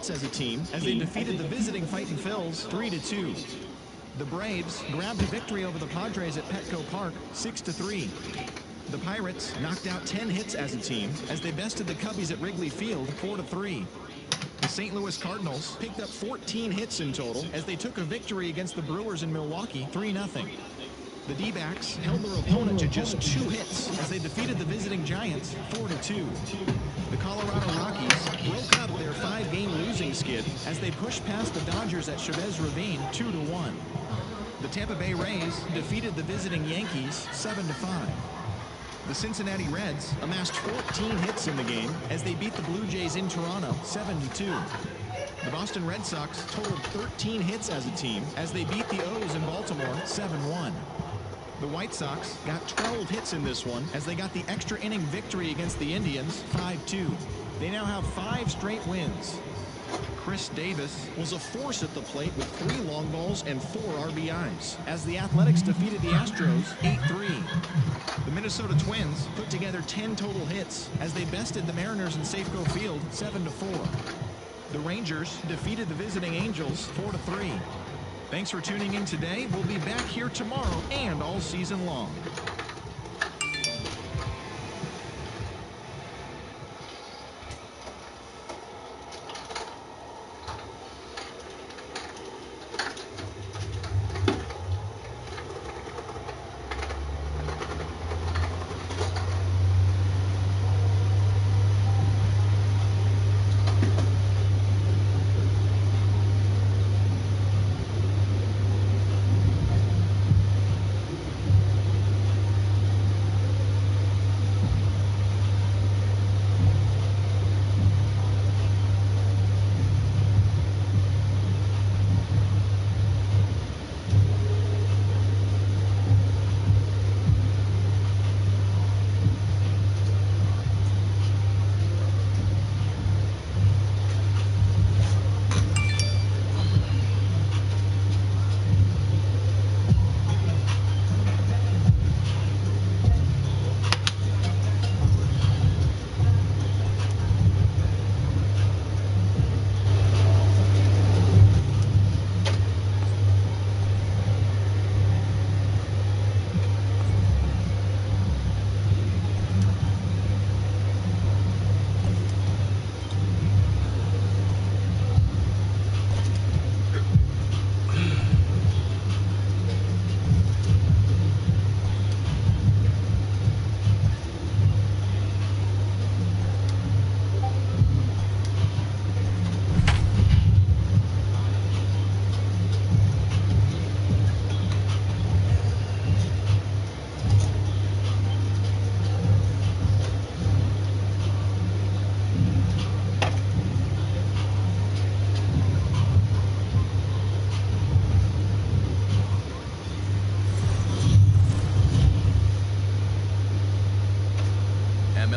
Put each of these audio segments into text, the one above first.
hits as a team as they defeated the visiting Fightin' Phils 3-2. The Braves grabbed a victory over the Padres at Petco Park 6-3. The Pirates knocked out 10 hits as a team as they bested the Cubbies at Wrigley Field 4-3. The St. Louis Cardinals picked up 14 hits in total as they took a victory against the Brewers in Milwaukee 3-0. The D-backs held their opponent to just 2 hits as they defeated the visiting Giants 4-2. The Colorado Rockies broke up their 5-game losing skid as they pushed past the Dodgers at Chavez Ravine 2-1. The Tampa Bay Rays defeated the visiting Yankees 7-5. The Cincinnati Reds amassed 14 hits in the game as they beat the Blue Jays in Toronto 7-2. The Boston Red Sox totaled 13 hits as a team as they beat the O's in Baltimore 7-1. The White Sox got 12 hits in this one as they got the extra inning victory against the Indians 5-2. They now have 5 straight wins. Chris Davis was a force at the plate with 3 long balls and 4 RBIs as the Athletics defeated the Astros 8-3. The Minnesota Twins put together 10 total hits as they bested the Mariners in Safeco Field 7-4. The Rangers defeated the visiting Angels 4-3. Thanks for tuning in today. We'll be back here tomorrow and all season long.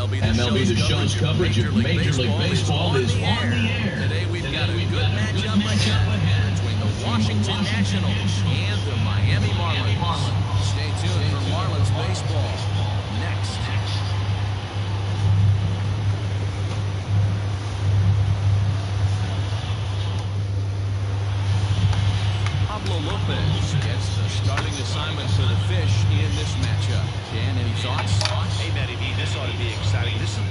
MLB The Show's coverage of Major League Baseball is on the air. Today we've got a good matchup ahead between the Washington Nationals and the Miami Marlins. Stay tuned for Marlins baseball next. Pablo Lopez gets the starting assignment for the Fish in this matchup. Dan, any thoughts? Hey, Matty B, this ought to be exciting. This is...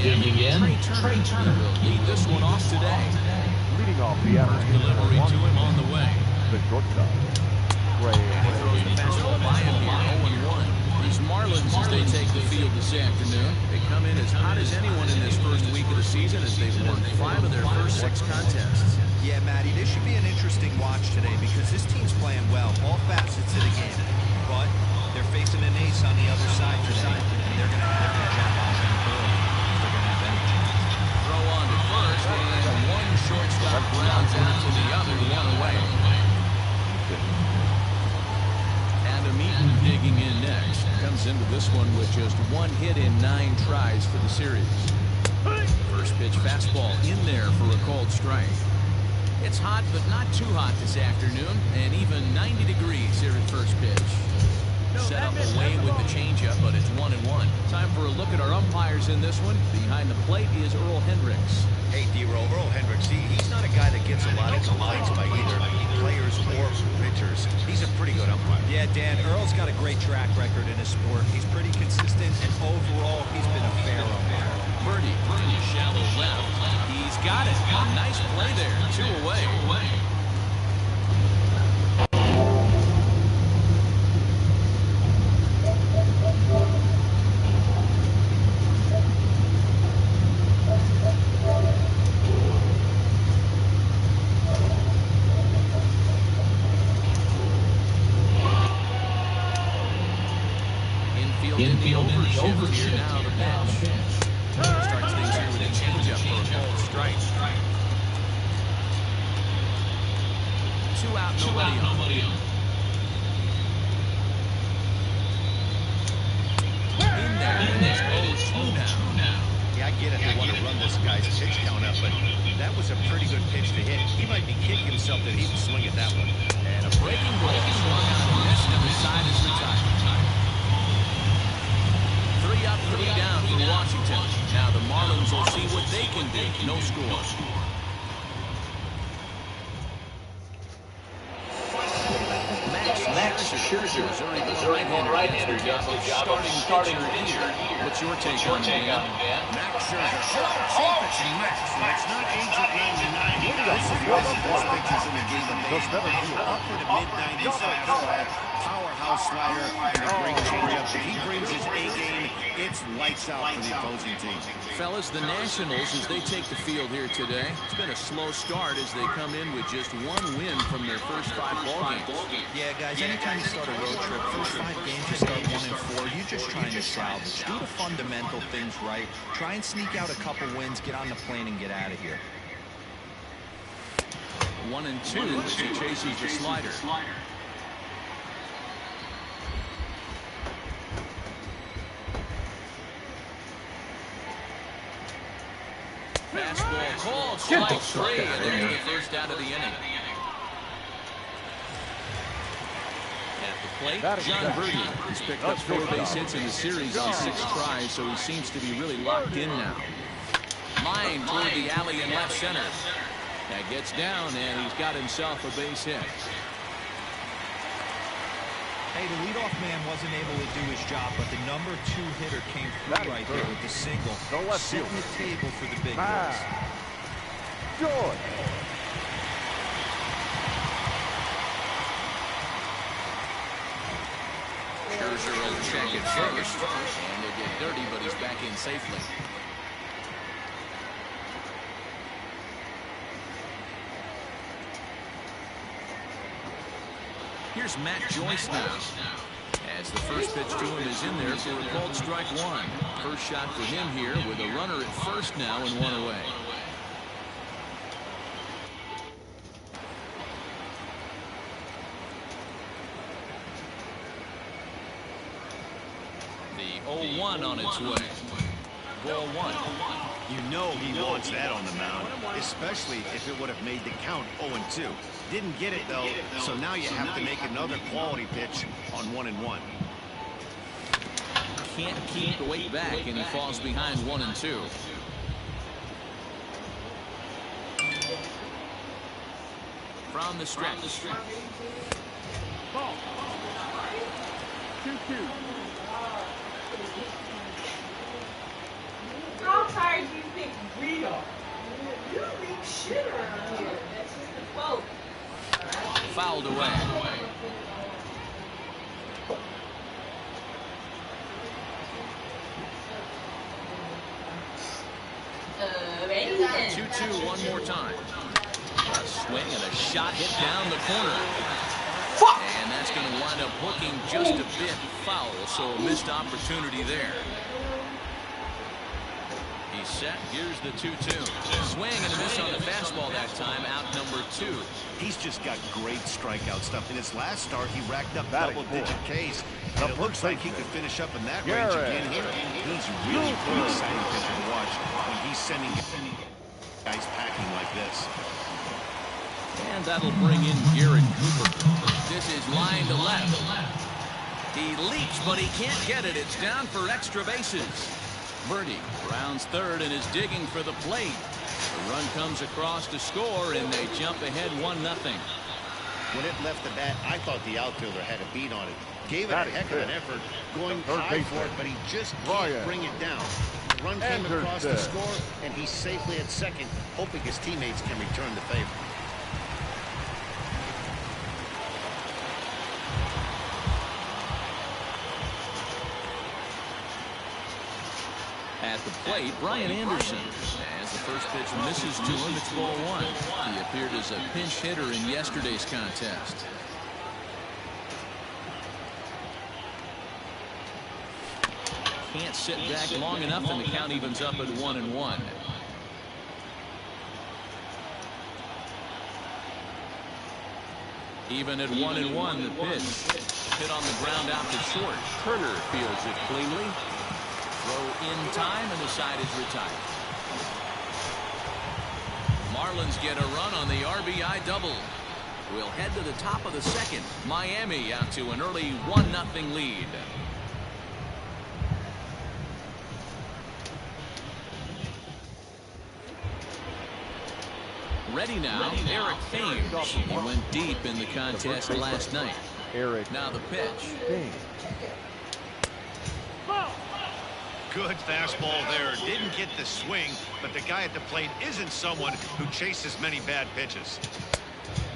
Digging in. Trey Turner will lead this one off today. Leading off the average Delivery to him on the way. The shortstop. And he throws the fastball by him here, 0-1. These Marlins, as they take the field this afternoon, they come in as hot as anyone in this first week of the season as they've won 5 of their first 6 contests. Yeah, Matty, this should be an interesting watch today because this team's playing well, all facets of the game. But they're facing an ace on the other side today, and they're going to have to jump on them early if they're going to have any chance. Throw on to first, and one shortstop grounds out to the other, one away. Adam Eaton digging in next. Comes into this one with just 1 hit in 9 tries for the series. First pitch fastball in there called strike. It's hot, but not too hot this afternoon, and even 90 degrees here at first pitch. Set up away with the changeup, but it's 1-1. Time for a look at our umpires in this one. Behind the plate is Earl Hendricks. Hey, D-Roll, Earl Hendricks, he's not a guy that gets a lot of complaints by either players or pitchers. He's a pretty good umpire. Yeah, Dan, Earl's got a great track record in his sport. He's pretty consistent, and overall, he's been a fair umpire. Birdie, shallow left. He's got it. A nice play there. 2 away. Infield in the overshift here now, the pitch. Starts things here with a changeup for a called strike. 2 out, nobody on. In there, and it's 0-2 now. Yeah, I get it. They want to run this guy's pitch count up, but that was a pretty good pitch to hit. He might be kicking himself that he would swing at that one. And a breaking ball swung out and missed, and the side is retired. 3 up, 3 down for Washington. Now the Marlins will see what they can do. No score. Max Scherzer, Missouri right-hander, does the job of starting pitcher. What's your take on it, Max Scherzer. It's not age at 99. This is one of the best pitchers in the game of baseball. Up to the mid-90s. Powerhouse slider and a great changeup. If he brings his A game, it's lights out for the opposing team. Fellas, the Nationals, as they take the field here today, it's been a slow start as they come in with just 1 win from their first 5 ball games. Yeah, guys, anytime you start a road trip, first 5 games you start 1-4, you're just trying to salvage. Do the fundamental things right. Try and sneak out a couple wins, get on the plane, and get out of here. 1-2 as he chases the slider. Fastball called, strike 3, and there's the first out of the inning. At the plate, John Birdie. He's picked up 4 base hits in the series on 6 tries, so he seems to be really locked in now. Line toward the alley in left center. That gets down, and he's got himself a base hit. Hey, the leadoff man wasn't able to do his job, but the number 2 hitter came through right there with the single. Setting the table for the big boys. Good. Scherzer will check it first, and they get dirty, but he's back in safely. Here's Matt Joyce now, as the first pitch to him is in there for a called strike 1. First shot for him here with a runner at first now and 1 away. The 0-1 on its way. Ball 1. You know he wants that on the mound, especially if it would have made the count 0-2. Didn't get it, though, so now you have to make another quality pitch on 1-1. Can't keep the weight back, and he falls behind 1-2. From the stretch. Ball. 2-2. How tired do you think we are? You don't read shit around here. That's just a quote. Fouled away. Amazing. 2-2 one more time. A swing and a shot hit down the corner. And that's going to wind up hooking just a bit foul, so a missed opportunity there. He's set. Here's the 2-2. Swing and a miss on the fastball that time. Out number 2. He's just got great strikeout stuff. In his last start, he racked up double-digit Ks. And it looks like he could finish up in that range again here. He's really pretty exciting pitcher to watch when he's sending guys packing like this. And that'll bring in Garrett Cooper. This is line to left. He leaps, but he can't get it. It's down for extra bases. Birdie rounds third and is digging for the plate. The run comes across to score, and they jump ahead 1-0. When it left the bat, I thought the outfielder had a beat on it. Gave it a heck of an effort, going high for it, but he just can't bring it down. The run came across to score, and he's safely at second, hoping his teammates can return the favor. At the plate, Brian Anderson. As the first pitch misses to him, it's ball one. He appeared as a pinch hitter in yesterday's contest. Can't sit back long enough, and the count evens up at 1-1. Even at 1-1, the pitch. Hit on the ground out to short. Turner fields it cleanly. Throw in time, and the side is retired. Marlins get a run on the RBI double. We'll head to the top of the second. Miami out to an early 1-0 lead. Ready now, Eric Thames. He went deep in the contest last night. Now the pitch. Good fastball there. Didn't get the swing, but the guy at the plate isn't someone who chases many bad pitches.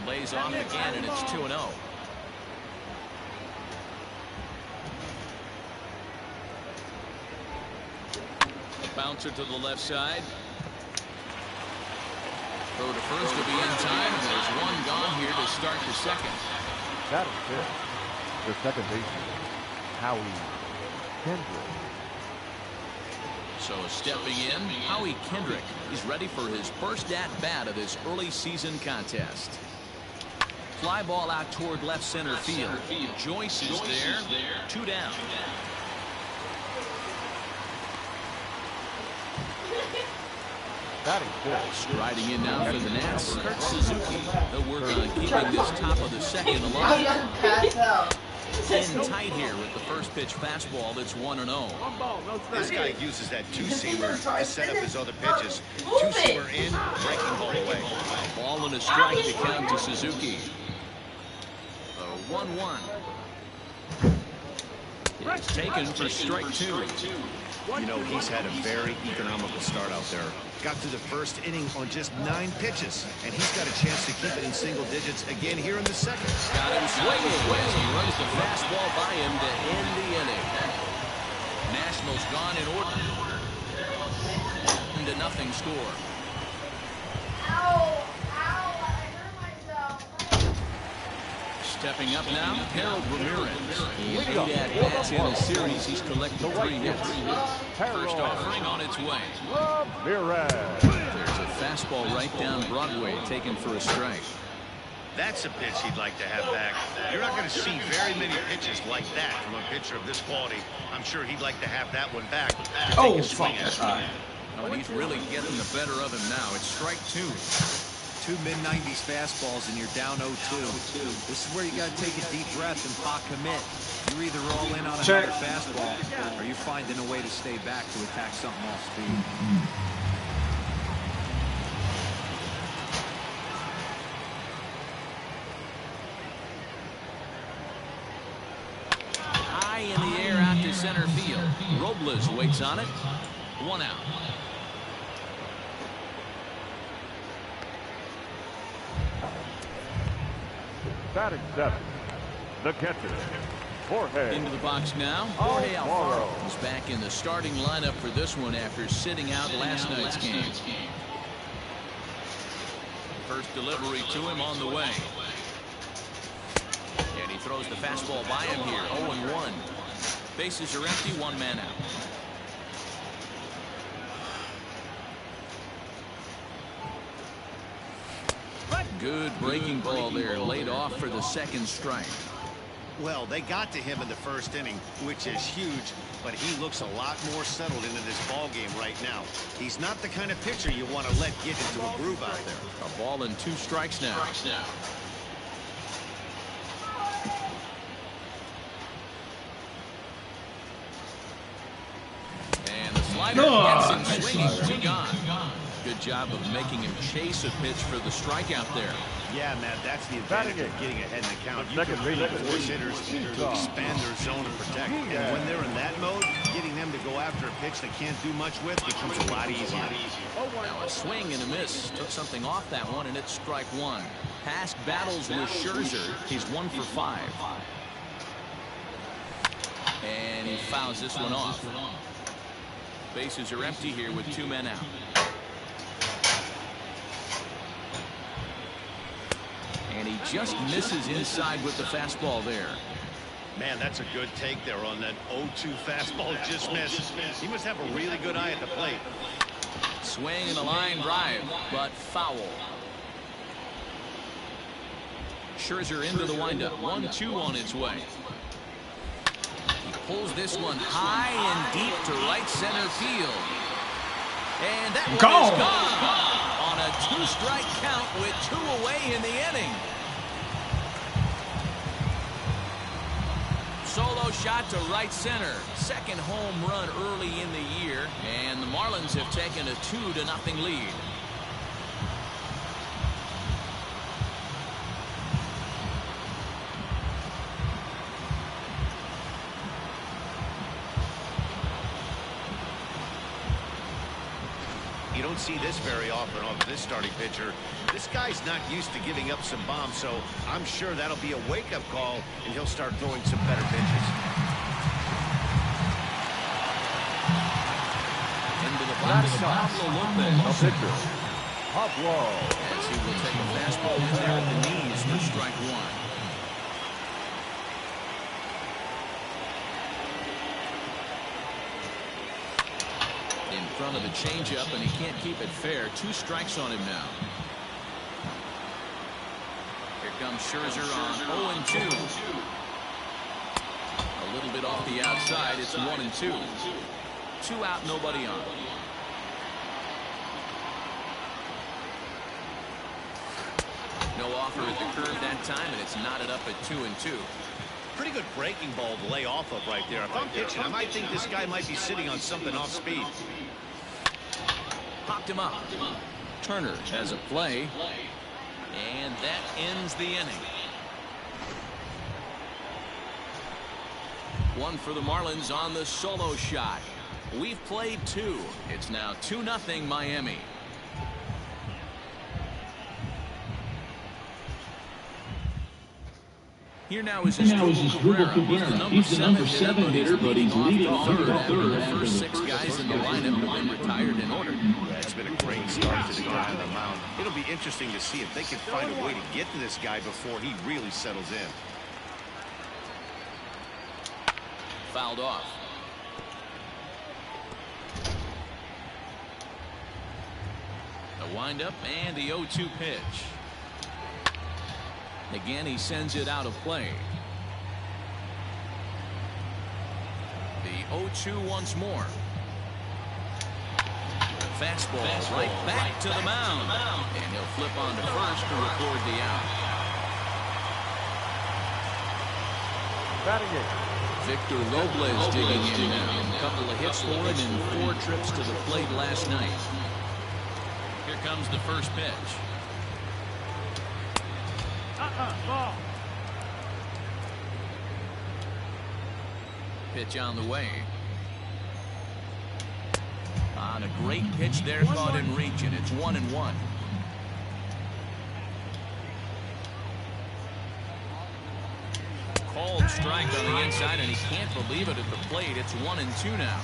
Lays off again, and it's 2-0. Bouncer to the left side. Throw to first will be in time, and there's one gone here to start the second. That is it. The second baseman, Howie Kendrick. So stepping in, Howie Kendrick. He's ready for his first at-bat of this early season contest. Fly ball out toward left center field. Joyce is there. 2 down. Striding in now for the Nats, Kurt Suzuki. They'll work on keeping this top of the second alive. In tight here with the first pitch fastball. That's 1-0. This guy uses that two-seamer to set up his other pitches. Two-seamer in, breaking ball away. Ball and a strike to count to Suzuki. 1-1. It's taken for strike 2. You know, he's had a very economical start out there. Got to the first inning on just 9 pitches, and he's got a chance to keep it in single digits again here in the second. Got him swinging as he runs the fastball by him to end the inning. Nationals gone in order. 1-0 score. Stepping up now, Harold Ramirez. 8 at-bats in a series. He's collected 3 hits. First offering on its way. Ramirez. There's a fastball right down Broadway, taken for a strike. That's a pitch he'd like to have back. You're not going to see very many pitches like that from a pitcher of this quality. I'm sure he'd like to have that one back. Oh, fuck. Oh, he's really getting the better of him now. It's strike 2. 2 mid-90s fastballs and you're down 0-2. This is where you got to take a deep breath and pot commit. You're either all in on another fastball or you're finding a way to stay back to attack something off speed. High in the air out to center field. Robles waits on it. 1 out. Batting 7. The catcher, Jorge. Into the box now, Jorge Alfaro is back in the starting lineup for this one after sitting out last night's game. First delivery to him on the way. And he throws the fastball by him here. 0-1. Bases are empty, 1 man out. Good breaking ball there, laid off for the second strike. Well, they got to him in the first inning, which is huge, but he looks a lot more settled into this ball game right now. He's not the kind of pitcher you want to let get into a groove out there. A ball and 2 strikes now. And the slider gets him swinging. Gone. Good job of making him chase a pitch for the strikeout there. Yeah, Matt, that's the advantage of getting ahead in the count. You can really force hitters to expand their zone and protect. And when they're in that mode, getting them to go after a pitch they can't do much with becomes a lot easier. Now a swing and a miss. Took something off that one, and it's strike 1. Past battles with Scherzer. He's 1 for 5. And he fouls this one off. Bases are empty here with 2 men out. And he just misses inside with the fastball there. Man, that's a good take there on that 0-2 fastball just missed. He must have a really good eye at the plate. Swing and a line drive, but foul. Scherzer into the windup. 1-2 on its way. He pulls this one high and deep to right center field. And that one is gone on a 2-strike count with 2 away in the inning. Solo shot to right center. Second home run early in the year, and the Marlins have taken a 2-0 lead. You don't see this very often off this starting pitcher. This guy's not used to giving up some bombs, so I'm sure that'll be a wake-up call, and he'll start throwing some better pitches. Into the box, Pablo Lopez. pitcher, Pablo. As he will take a fastball in there at the knees for strike 1. In front of the changeup, and he can't keep it fair. 2 strikes on him now. Here comes Scherzer on 0-2. A little bit off the outside. It's 1-2. 2 out, nobody on. No offer at the curve that time, and it's knotted up at 2-2. Pretty good breaking ball to lay off of right there. If I'm pitching, I might think this guy might be sitting on something off speed. Popped him up. Turner has a play, and that ends the inning. 1 for the Marlins on the solo shot. We've played 2. It's now 2-0 Miami. Here now is his Cabrera. He's the number 7 hitter, but he's leading off third after the first 6 guys in the lineup have been retired in order. It's been a great start to the guy on the mound. It'll be interesting to see if they can find a way to get to this guy before he really settles in. Fouled off. The windup and the 0-2 pitch. Again, he sends it out of play. The 0-2 once more. Fastball right back to the mound. And he'll flip on to first to record the out. Batting it. Victor Robles digging in now. A couple of hits for him and 4 trips to the plate last night. Here comes the first pitch. Ball. Pitch on the way. On a great pitch there, caught in reach, and it's 1-1. Called strike on the inside, and he can't believe it at the plate. It's 1-2 now.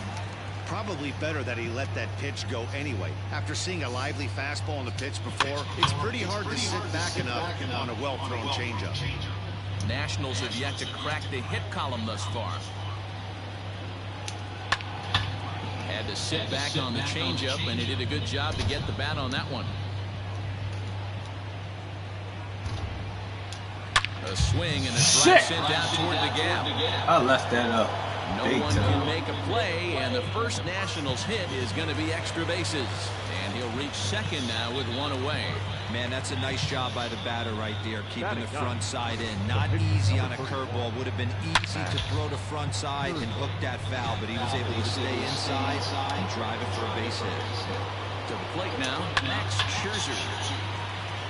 Probably better that he let that pitch go anyway. After seeing a lively fastball on the pitch before, it's pretty hard to sit back enough on a well-thrown changeup. Nationals have yet to crack the hit column thus far. Had to sit back on the changeup, and he did a good job to get the bat on that one. A A swing and a drive sent out toward the gap. I left that up. No one can make a play, and the first Nationals hit is going to be extra bases. And he'll reach second now with one away. Man, that's a nice job by the batter right there, keeping the front side in. Not easy on a curveball. Would have been easy to throw the front side and hook that foul, but he was able to stay inside and drive it for a base hit. To the plate now, Max Scherzer.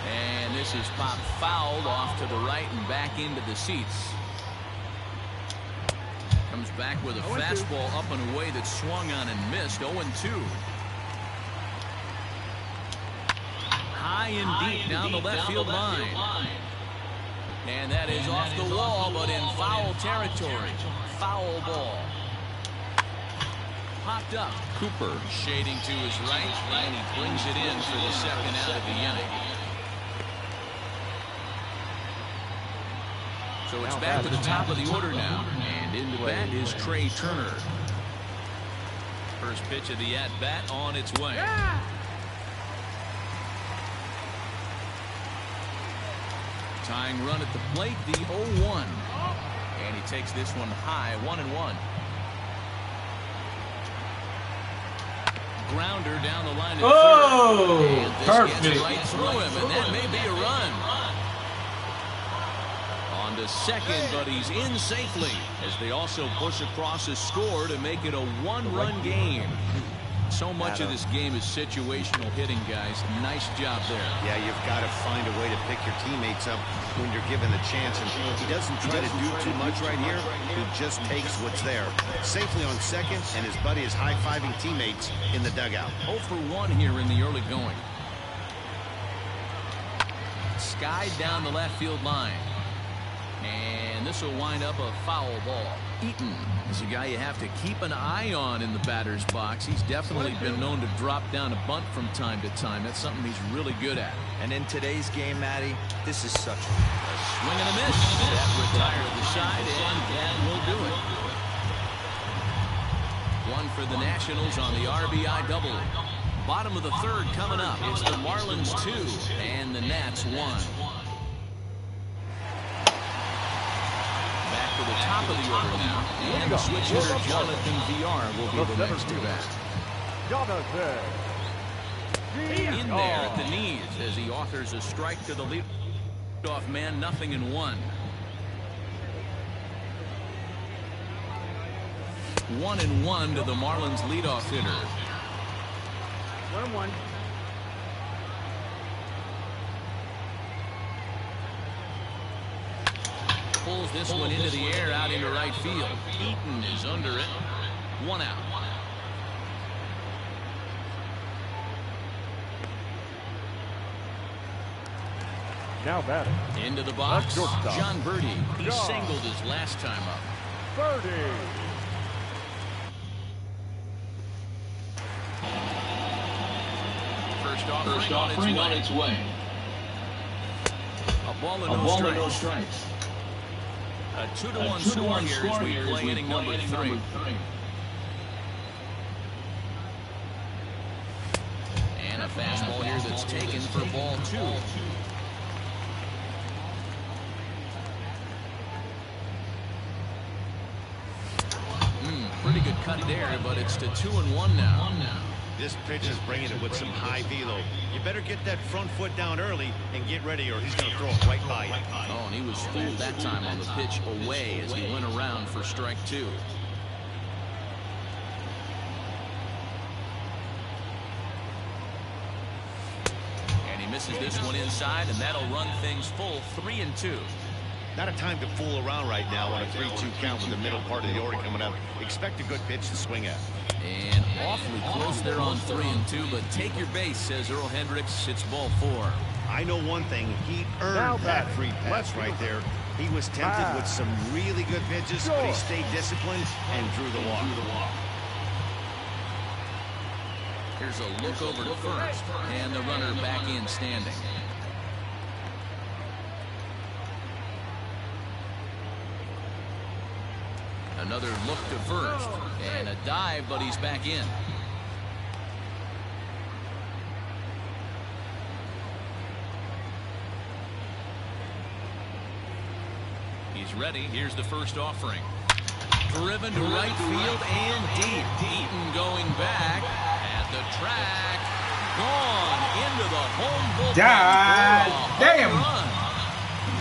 And this is popped fouled off to the right and back into the seats. Comes back with a fastball up and away that swung on and missed. 0-2. High and deep down the left field line. And that is off the wall, but in foul territory. Foul ball. Popped up. Cooper shading to his right, and he brings it in for the second out of the inning. So it's back to the top of the order now. And in the bat is Trey Turner. First pitch of the at-bat on its way. Tying run at the plate, the 0-1. And he takes this one high, 1-1. Grounder down the line. Oh, perfect. Gets right through him, and that may be a run. On to second, but he's in safely as they also push across a score to make it a one-run game. So much of this game is situational hitting, guys. Nice job there. Yeah, you've got to find a way to pick your teammates up when you're given the chance. And he doesn't try to do too much right here. He just takes what's there. Safely on second, and his buddy is high-fiving teammates in the dugout. 0 for 1 here in the early going. Skied down the left field line. And this will wind up a foul ball. Eaton is a guy you have to keep an eye on in the batter's box. He's definitely been known to drop down a bunt from time to time. That's something he's really good at. And in today's game, Matty, this is such a swing and a miss. That retired the side, and that will do it. One for the Nationals on the RBI double. Bottom of the third coming up. It's the Marlins 2 and the Nats 1. To the top of the order now, and the switch hitter Jonathan VR will be the next to bat. In there at the knees as he offers a strike to the leadoff man. 0-1. 1-1 to the Marlins leadoff hitter. 1-1. Pulls this one into the air out into right field. Eaton is under it. 1 out. Now batting. Into the box. John Birdie. He singled his last time up. Birdie. First offering on its way. A ball and no strikes. A 2-1 score here as we play inning number 3. And a fastball here that's taken for ball 2. Pretty good cut there, but it's to 2-1 now. This pitch is bringing it with some high velo. You better get that front foot down early and get ready, or he's going to throw it right by you. Oh, and he was fooled that time on the pitch away as he went around for strike 2. And he misses this one inside, and that'll run things full. 3-2. Not a time to fool around right now on a 3-2 count with the middle part of the order coming up. Expect a good pitch to swing at. And awfully close there on 3-2, but take your base, says Earl Hendricks. It's ball 4. I know one thing. He earned that free pass right there. He was tempted with some really good pitches, but he stayed disciplined and drew the walk. Here's a look over to first, and the runner back in standing. Another look to first, and a dive, but he's back in. He's ready. Here's the first offering. Driven to right field and deep. Eaton going back at the track. Gone into the home bullpen. God damn. Run.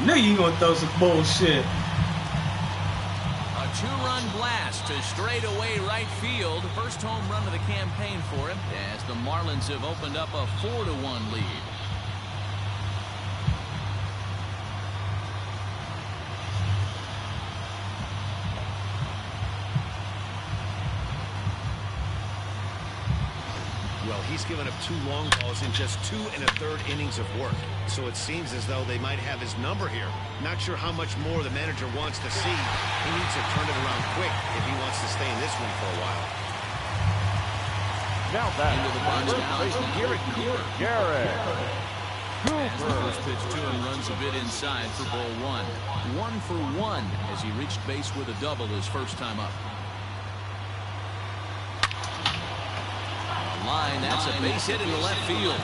Knew you gonna throw some bullshit. A two-run blast to straightaway right field. First home run of the campaign for him as the Marlins have opened up a 4-1 lead. Well, he's given up 2 long balls in just 2 1/3 innings of work. So it seems as though they might have his number here. Not sure how much more the manager wants to see. He needs to turn it around quick if he wants to stay in this one for a while. Now back Into the box first now. baseman, Garrett Cooper. Garrett As the Cooper. first pitch to him runs a bit inside for ball 1. 1 for 1 as he reached base with a double his first time up. Line, that's a base hit into left field.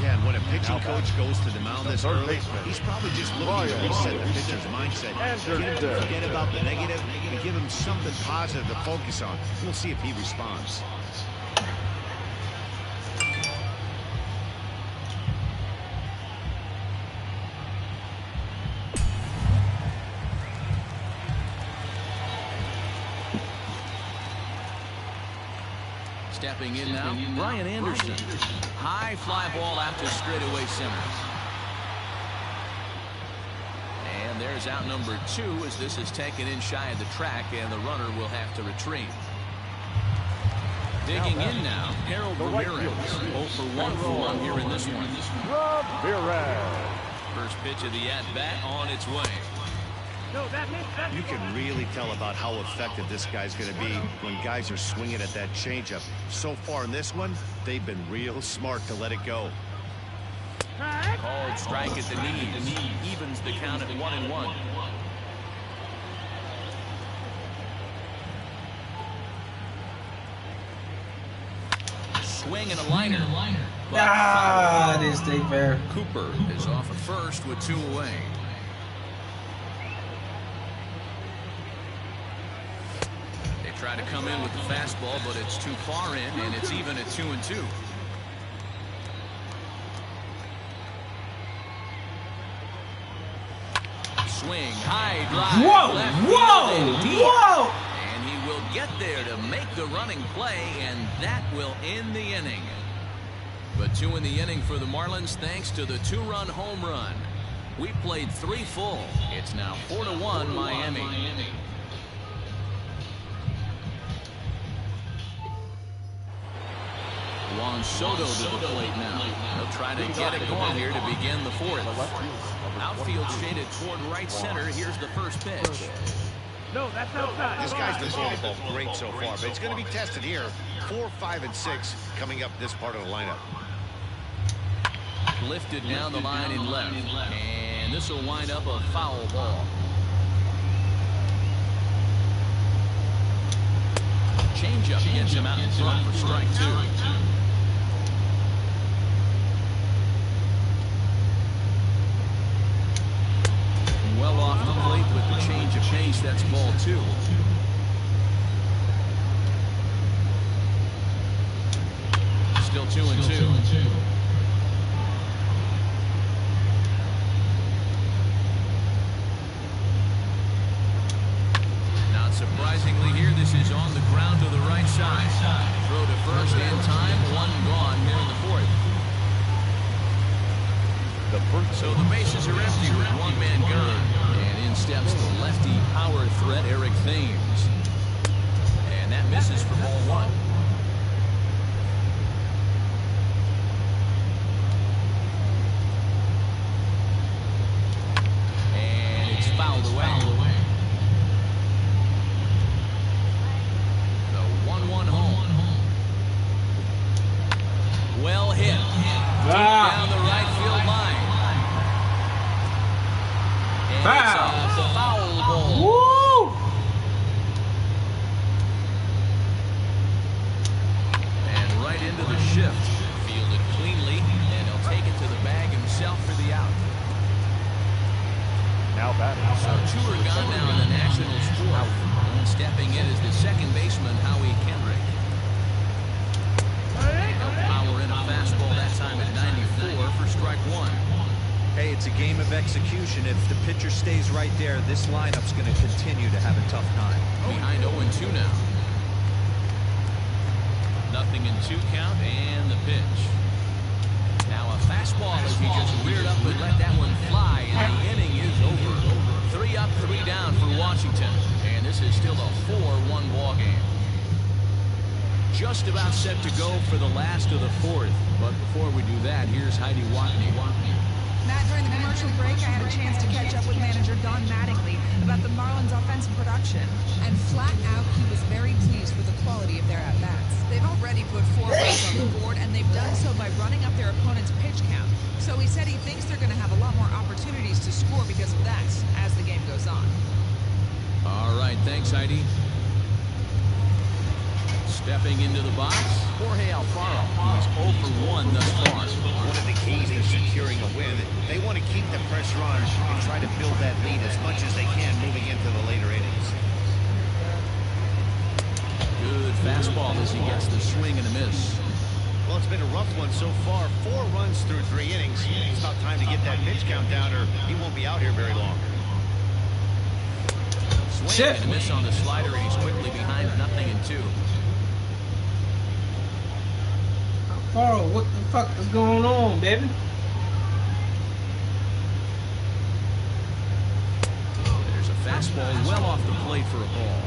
Yeah, and when a pitching coach goes to the mound this early, he's probably just looking to reset the pitcher's mindset. Get him to forget about the negative and give him something positive to focus on. We'll see if he responds. Stepping in now, Brian Anderson. High fly ball out to straightaway center. And there's out number 2 as this is taken in shy of the track and the runner will have to retreat. Digging in now, Harold Ramirez. 0 for 1 here in this one. Ramirez. First pitch of the at-bat on its way. You can really tell about how effective this guy's going to be when guys are swinging at that changeup. So far in this one, they've been real smart to let it go. Called strike at the knees. Evens the count at 1-1. Swing and a liner. Ah, this stay fair. Cooper is off at first with 2 away. They try to come in with the fastball, but it's too far in, and it's even at 2-2. Swing, high drive. Whoa, left field whoa, and deep. whoa. And he will get there to make the running play, and that will end the inning. But 2 in the inning for the Marlins thanks to the 2-run home run. We played 3 full. It's now 4-1 Miami. Juan Soto to the plate now. They'll try to get it going here to begin the 4th. Outfield shaded toward right center. Here's the first pitch. No, that's outside. This guy's been throwing the ball great so far, but it's going to be tested here. 4, 5, and 6 coming up this part of the lineup. Lifted down the line in left. And this will wind up a foul ball. Changeup gets him out in front for strike 2. Well off the plate with the change of pace. That's ball 2. Still 2-2. Not surprisingly here, this is on the ground to the right side. Throw to first in time. 1 gone here in the 4th. So the bases are empty with 1 man gone. And in steps the lefty power threat, Eric Thames. And that misses for ball 1. And it's fouled away. The 1-1 home. Well hit. Down the right field line. And it's a foul ball. Woo! And right into the shift. Fielded cleanly Now batting. So two are gone now in the Nationals fourth. And stepping in is the second baseman, Howie Kendrick. And he'll power in a fastball that time at 94 for strike one. Hey, it's a game of execution. If the pitcher stays right there, this lineup's going to continue to have a tough time. Behind 0-2 now. 0-2 count and the pitch. Now a fastball as he just reared up and let that one fly, and the inning is over. 3 up, 3 down for Washington, and this is still a 4-1 ball game. Just about set to go for the last of the fourth, but before we do that, here's Heidi Watney. Matt, during the commercial break, I had a chance to catch up with manager Don Mattingly about the Marlins' offensive production. And flat out, he was very pleased with the quality of their at-bats. They've already put 4 runs on the board, and they've done so by running up their opponent's pitch count. So he said he thinks they're going to have a lot more opportunities to score because of that as the game goes on. All right, thanks, Heidi. Stepping into the box, Jorge Alfaro. He's 0 for 1 thus far. One of the keys to securing a win, they want to keep the pressure on and try to build that lead as much as they can moving into the later innings. Good fastball as he gets the swing and a miss. Well, it's been a rough one so far. 4 runs through 3 innings. It's about time to get that pitch count down or he won't be out here very long. Swing and a miss on the slider, and he's quickly behind 0-2. Alfaro, what the fuck is going on, baby? There's a fastball well off the plate for a ball.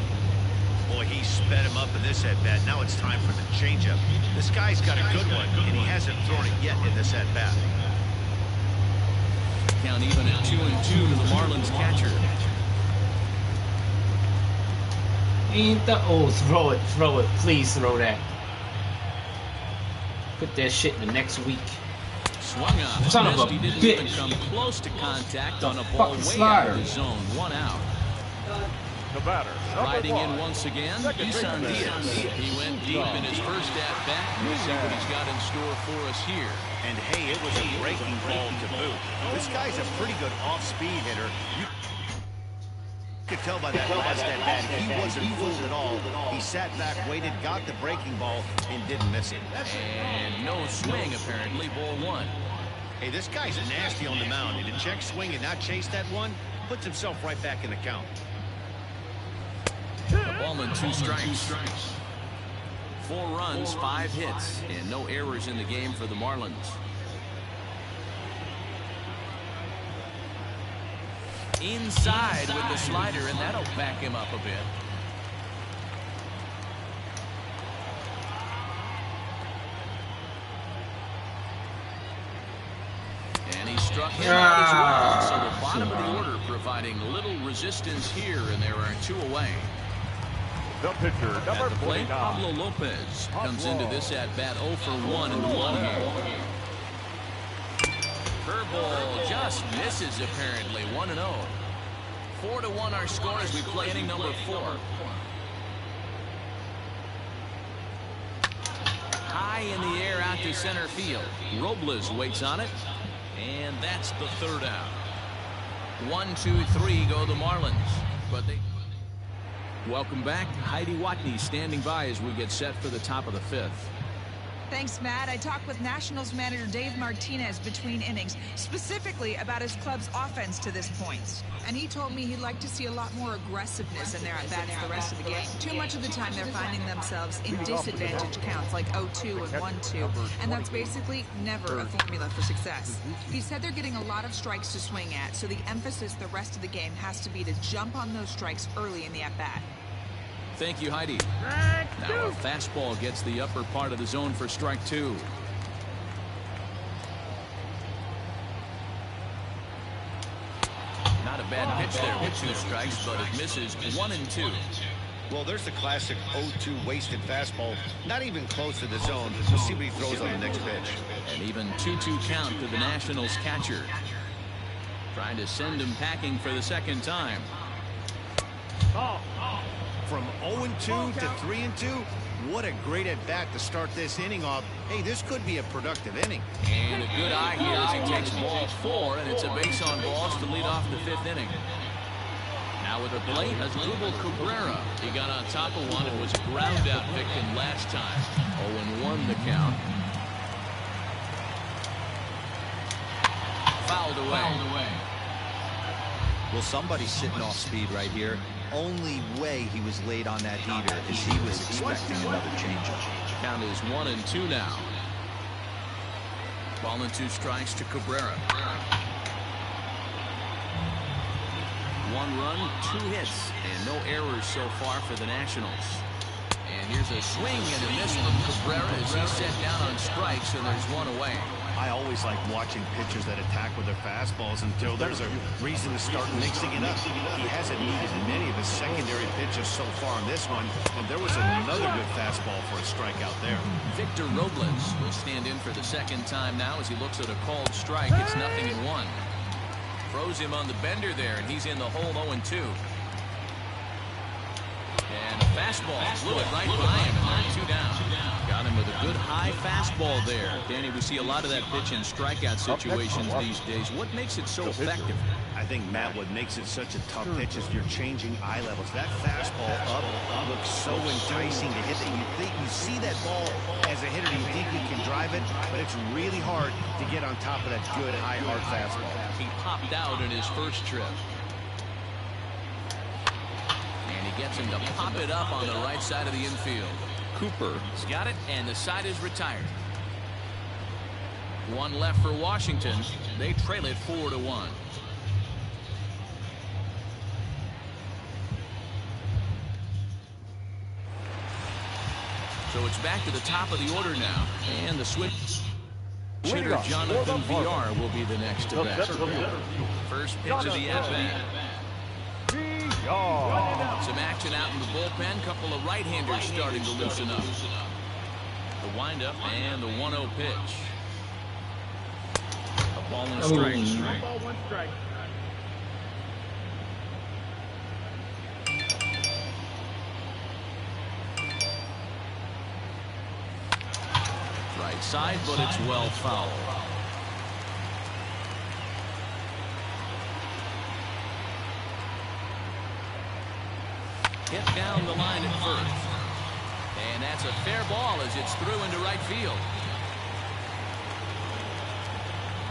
Boy, he sped him up in this at-bat. Now it's time for the changeup. This guy's got a good one, and he hasn't thrown it yet in this at-bat. Count even at 2-2 to the Marlins catcher. Ain't the throw it, please throw that. Put that shit in the next week. Swung on. Son of a He didn't even come close to contact on a ball way out of the zone. 1 out. The batter, Riding #1. in once again, Isan Diaz. He went deep in his first at-bat. We'll see what he's got in store for us here. And hey, it was a breaking ball to boot. This guy's a pretty good off-speed hitter. You could tell by that last at-bat, he wasn't fooled at all. He sat back, waited, got the breaking ball, and didn't miss it. And no swing, apparently. Ball 1. Hey, this guy's nasty on the mound. And to check swing and not chase that one, puts himself right back in the count. A ball and 2 strikes. 4 runs, 5 hits, and no errors in the game for the Marlins. Inside with the slider, and that'll back him up a bit. And he struck him out as well. So the bottom of the order providing little resistance here, and there are 2 away. The pitcher, At number the plate, 49. Pablo Lopez comes into this at-bat 0 for 1 in the ball game. Curveball just misses, apparently. 1-0. 4-1 our score as we play inning number 4. High in the air out to center field. Robles waits on it, and that's the 3rd out. 1, 2, 3 go the Marlins, but they... Welcome back. Heidi Watney standing by as we get set for the top of the 5th. Thanks, Matt. I talked with Nationals manager Dave Martinez between innings, specifically about his club's offense to this point. And he told me he'd like to see a lot more aggressiveness in their at-bats the rest of the game. Too much of the time they're finding themselves in disadvantage counts like 0-2 and 1-2, and that's basically never a formula for success. He said they're getting a lot of strikes to swing at, so the emphasis the rest of the game has to be to jump on those strikes early in the at-bat. Thank you, Heidi. Now a fastball gets the upper part of the zone for strike 2. Not a bad pitch there with 2 strikes, but it misses 1-2. Well, there's the classic 0-2 wasted fastball. Not even close to the zone. We'll see what he throws on the next pitch. And even 2-2 count to the Nationals catcher. Trying to send him packing for the 2nd time. From 0-2 to 3-2, What a great at-bat to start this inning off. Hey, this could be a productive inning. And a good eye here as he takes ball 4, and it's a base on balls to lead off the 5th inning. Now with a plate, Asdrubal Cabrera. He got on top of one and was a ground-out victim last time. 0-1 the count. Fouled away. Well, somebody's sitting off speed right here. Only way he was late on that heater is he was expecting another changeup. Count is 1-2 now. Ball and 2 strikes to Cabrera. 1 run, 2 hits, and no errors so far for the Nationals. And here's a swing and a miss from Cabrera as he's set down on strikes, and there's 1 away. I always like watching pitchers that attack with their fastballs until there's a reason to start mixing it up. He hasn't needed many of his secondary pitches so far on this one, and there was another good fastball for a strikeout there. Victor Robles will stand in for the 2nd time now as he looks at a called strike. It's 0-1. Froze him on the bender there, and he's in the hole 0-2. And a fastball blew it right by him, and 2 down. Got him with a good high fastball there. Danny, we see a lot of that pitch in strikeout situations these days. What makes it so effective? I think, Matt, what makes it such a tough pitch is you're changing eye levels. That fastball up looks so enticing to hit that you see that ball as a hitter, you think you can drive it, but it's really hard to get on top of that good high hard fastball. He popped out in his first trip. And he gets him to pop it up on the right side of the infield. Cooper's got it, and the side is retired. 1 left for Washington. They trail it 4-1. So it's back to the top of the order now. And the switch hitter Jonathan VR will be the next to bat. First pitch of the at-bat. Some action out in the bullpen. Couple of right-handers starting to loosen up. The windup and the 1-0 pitch. A ball and a strike. Ball, 1 strike. Right side, but it's well fouled. Hit down the line at first. And that's a fair ball as it's through into right field.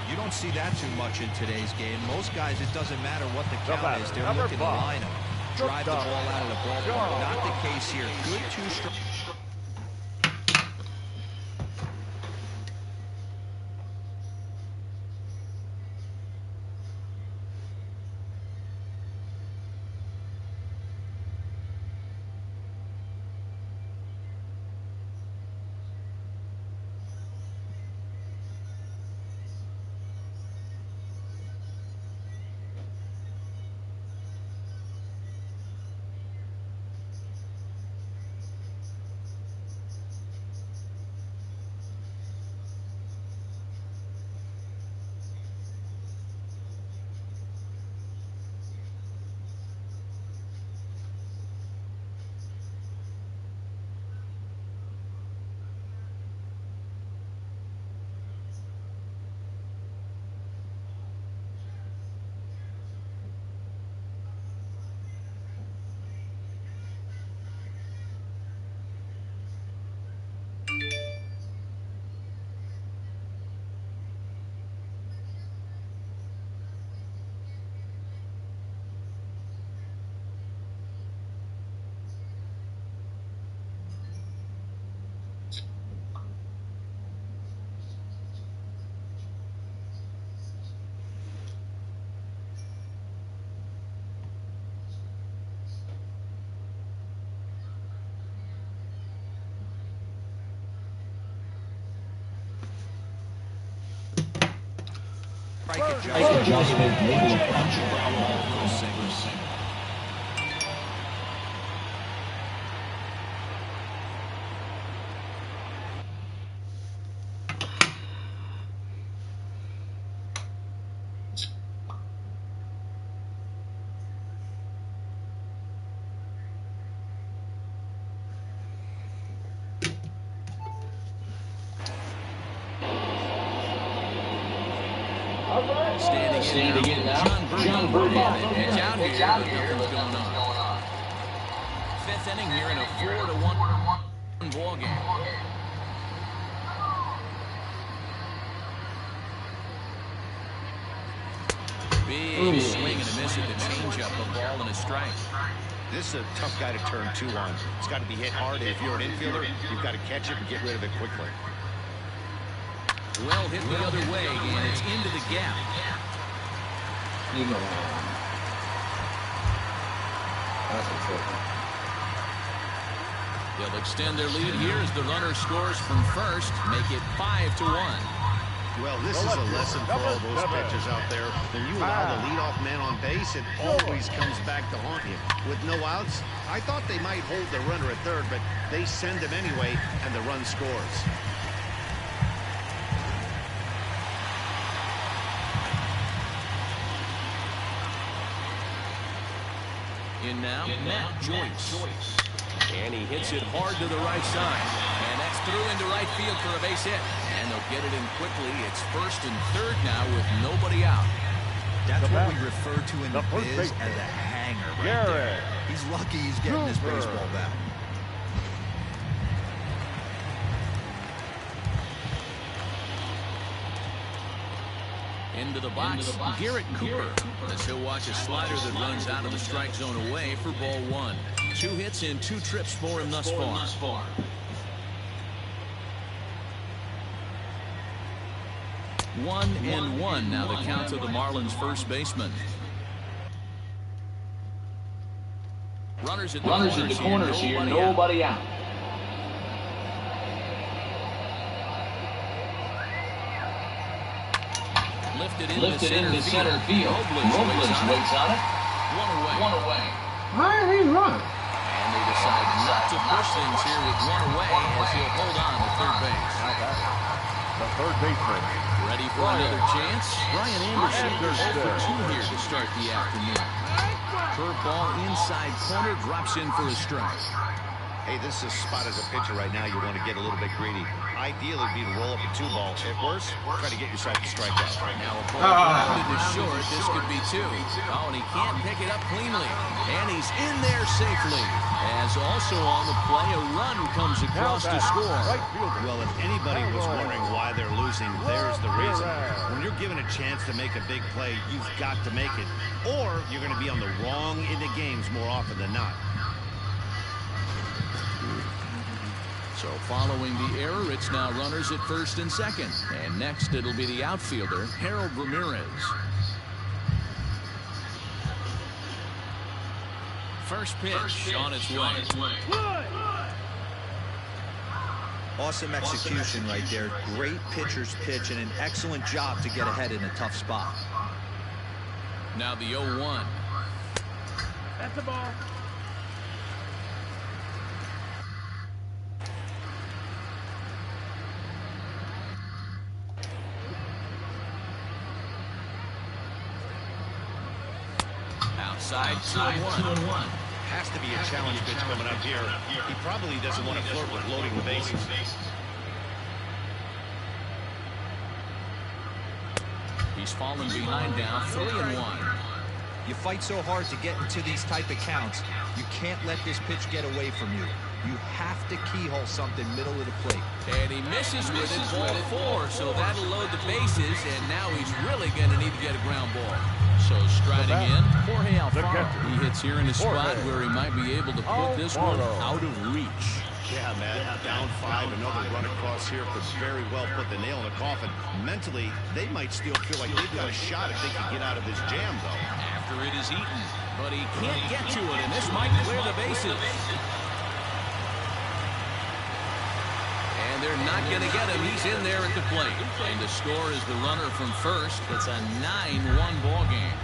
You don't see that too much in today's game. Most guys, it doesn't matter what the count is. They're looking to line them. Drive the ball out of the ballpark. Not the case here. Good 2 strikes. Adjustment made. Standing in now, John Burbank. It's out here, but nothing's going on. Fifth inning here in a 4-1 ball game. Big swing and a miss at the changeup, a ball and a strike. This is a tough guy to turn two on. It's got to be hit hard, and if you're an infielder, you've got to catch it and get rid of it quickly. Well hit the other way, and it's into the gap. They'll extend their lead here as the runner scores from first, make it 5-1. Well, this is a lesson for all those pitchers out there. When you allow the leadoff man on base, it always comes back to haunt you. With no outs, I thought they might hold the runner at third, but they send him anyway, and the run scores. In now, Matt Joyce. And he hits it hard to the right side. And that's through into right field for a base hit. And they'll get it in quickly. It's first and third now with nobody out. That's what we refer to in the biz as a hanger right there. He's lucky he's getting his baseball back. Into the box, Garrett Cooper. As he'll watch a slider that runs out of the strike zone away for ball one. 2 hits and 2 trips for him thus far. 1-1 now the count to the Marlins first baseman. Runners at the corners here, nobody out. Lifted into center field. Robles waits on it. One away. And they decide not to push things here with one away as he'll hold on to third base. The third baseman. Ready for another chance? Brian Anderson goes 0-for-2 here to start the afternoon. Curveball inside corner, drops in for a strike. Hey, this is a spot as a pitcher right now. You want to get a little bit greedy. Ideally, it'd be to roll up a 2-ball. At worst, try to get yourself a strikeout. Now a ball grounded to short. This could be 2. Oh, and he can't pick it up cleanly. And he's in there safely. As also on the play, a run comes across to score. Well, if anybody was wondering why they're losing, there's the reason. When you're given a chance to make a big play, you've got to make it. Or you're going to be on the wrong end of games more often than not. So following the error, it's now runners at first and second. And next it'll be the outfielder, Harold Ramirez. First pitch on its way. Awesome execution right there. Great pitcher's pitch and an excellent job to get ahead in a tough spot. Now the 0-1. That's the ball. Outside, 2-1. Has to be a challenge pitch coming up here. He probably doesn't want to flirt with loading the bases. He's fallen behind now, 3-1. You fight so hard to get into these type of counts, you can't let this pitch get away from you. You have to keyhole something middle of the plate. And he misses with it, ball 4, so that'll load the bases, and now he's really going to need to get a ground ball. So striding in, Jorge Alfaro. He hits here in a spot where he might be able to put this one out of reach. Yeah, man, down 5, another run across here could very well put the nail in the coffin. Mentally, they might still feel like they've got a shot if they can get out of this jam, though. After it is eaten, but he can't get to it, and this might clear the bases. And they're not going to get him. He's in there at the plate. And the score is the runner from first. It's a 9-1 ball game.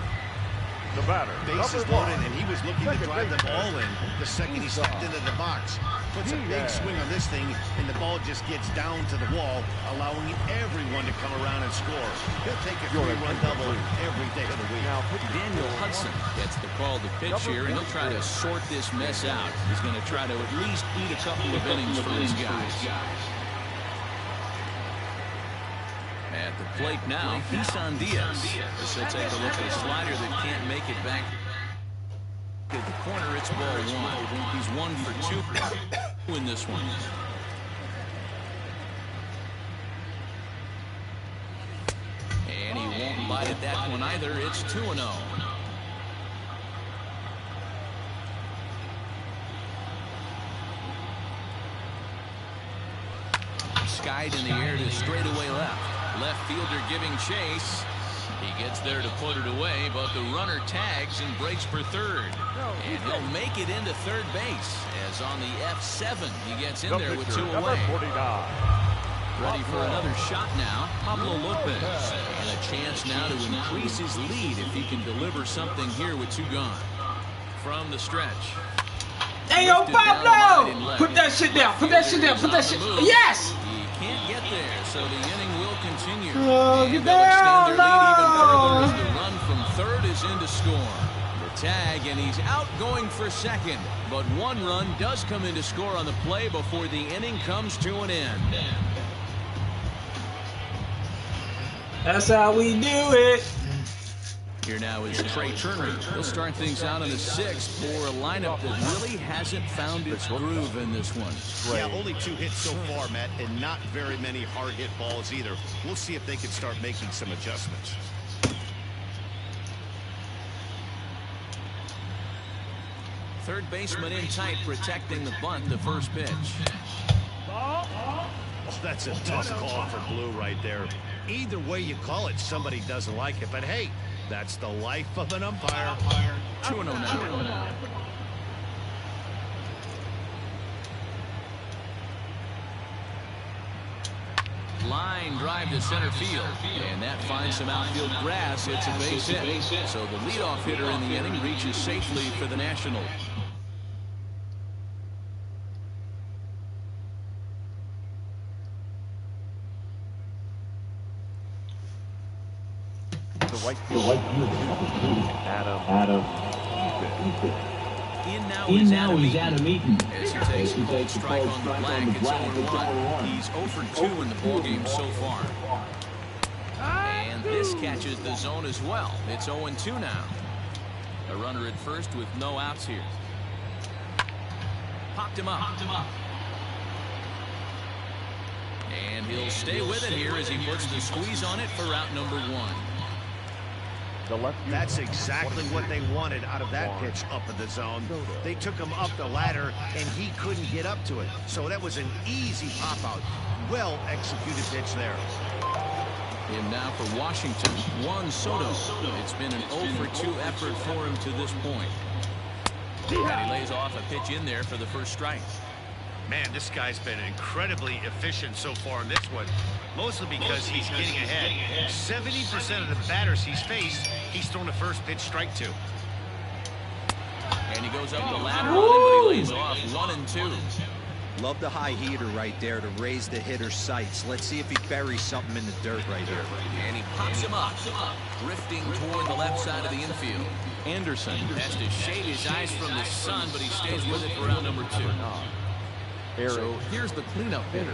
The batter. Base is loaded, and he was looking to drive the ball in the second he stepped into the box. Puts a big swing on this thing, and the ball just gets down to the wall, allowing everyone to come around and score. He'll take a 3-run double every day of the week. Now, Daniel Hudson gets the call to pitch here, and he'll try to sort this mess out. He's going to try to at least eat a couple of innings for his guys. At the plate now, Isan Diaz. This will take a look at a slider that can't make it back to the corner. It's ball one. He's 1 for 2 in this one. And he won't bite at that one either. It's 2-0. Skied in the air to straightaway left. Left fielder giving chase. He gets there to put it away, but the runner tags and breaks for third. And he'll make it into third base, as on the F7 he gets in there with 2 away. Ready for another shot now, Pablo Lopez. And a chance now to increase his lead if he can deliver something here with 2 gone. From the stretch. Hey, yo, Pablo! Put that shit down. Put that shit down. Put that shit. Yes! Can't get there, so the inning will continue. Oh, And they'll extend their lead even further as the run from third is in to score. The tag, and he's out going for second. But 1 run does come in to score on the play before the inning comes to an end. That's how we do it. Here now is Trey Turner. He'll start things out in the 6th for a lineup that really hasn't found its groove in this one. Yeah, only 2 hits so far, Matt, and not very many hard hit balls either. We'll see if they can start making some adjustments. Third baseman in tight, protecting the bunt, the first pitch. Oh, that's a tough call for Blue right there. Either way you call it, somebody doesn't like it. But hey, that's the life of an umpire. 2-0 now. Line drive to center field, and that finds some outfield grass. It's a base hit. So the leadoff hitter in the inning reaches safely for the Nationals. The right field. Adam. In now is Adam Eaton. As he takes a cold strike on the black, it's 0-1. He's 0 for 2 in the ballgame so far. And this catches the zone as well. It's 0-2 now. A runner at first with no outs here. Popped him up. And he'll stay with it here as he puts the squeeze on it for out number 1. That's exactly what they wanted out of that pitch up in the zone. They took him up the ladder, and he couldn't get up to it. So that was an easy pop-out. Well executed pitch there. And now for Washington, Juan Soto. It's been an 0 for 2 effort for him to this point. And he lays off a pitch in there for the first strike. Man, this guy's been incredibly efficient so far in this one, mostly because he's getting ahead. 70% of the batters he's faced, he's thrown the first pitch strike to. And he goes up the ladder on him, but he lays off 1 and 2. Love the high heater right there to raise the hitter's sights. Let's see if he buries something in the dirt right here. And he pops him up, drifting toward the left side of the infield. Anderson has to shade his eyes from the sun, but he stays with it for round number 2. So here's the cleanup hitter.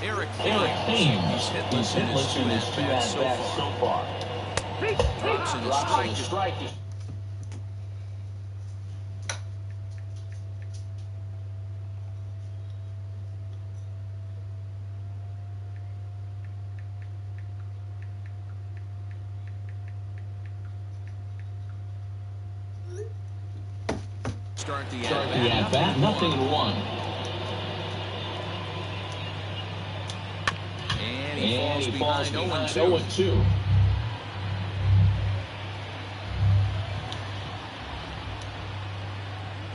Eric Thames. He's hitless in his two at-bats so far. Robson is still striking. Start the at-bat, nothing in one. And he falls behind 0-2.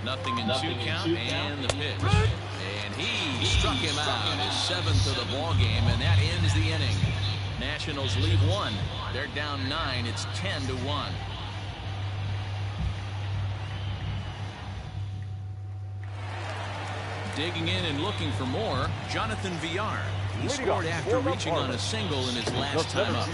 Nothing in two count, and the pitch. And he struck him out, his 7th of the ball game, and that ends the inning. Nationals lead 1. They're down 9. It's 10-1. Digging in and looking for more, Jonathan Villar. He scored after reaching on a single in his last time up.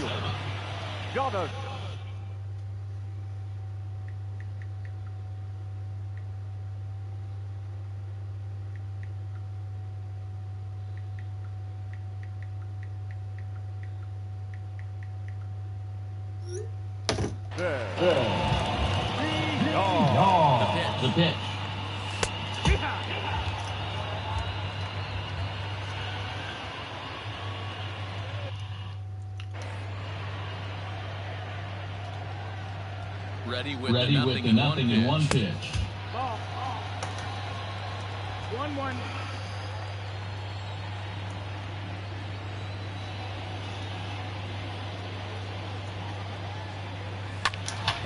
The pitch. Ready with the nothing in one pitch. Ball. 1-1.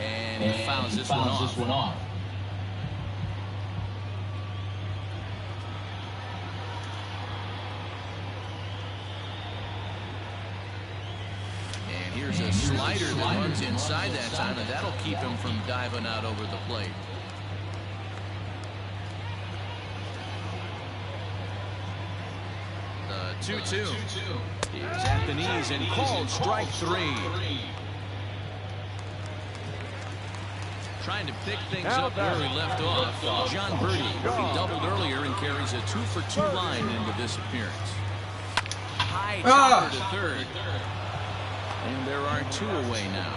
And he fouls this one off. And here's a slider that runs inside that time, and that'll keep him from diving out over the plate. The 2-2 is at the knees and called strike 3. Trying to pick things up where he left off. John Birdie. He doubled earlier and carries a 2-for-2 line into this appearance. High chopper to third. And there are 2 away now.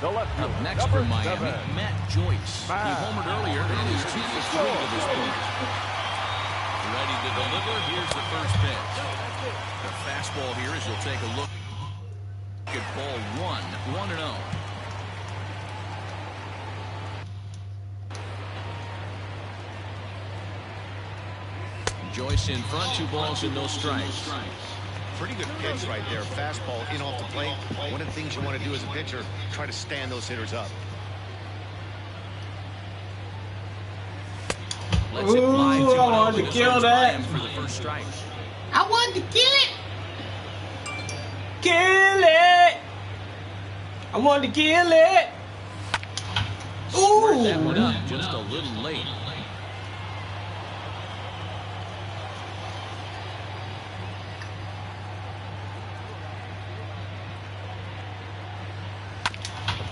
Up next for Miami, Matt Joyce. He homered earlier and is 2-for-3 to this point. Ready to deliver. Here's the first pitch. The fastball here as you'll take a look. Good ball 1-0. Joyce in front, 2 balls and no strikes. Pretty good pitch right there. Fastball in off the plate. One of the things you want to do as a pitcher, try to stand those hitters up. Let's it fly. I wanted to kill that. For the first strike. I wanted to kill it. Kill it. I wanted to kill it. Ooh. That one up just a little late.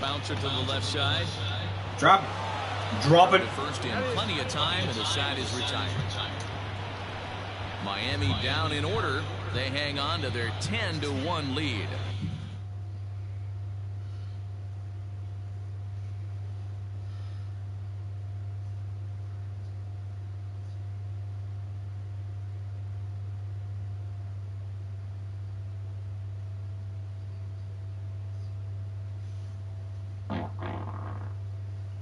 Bouncer to the left side. Drop it. First in plenty of time, and the side is retired. Miami down in order. They hang on to their 10-1 lead.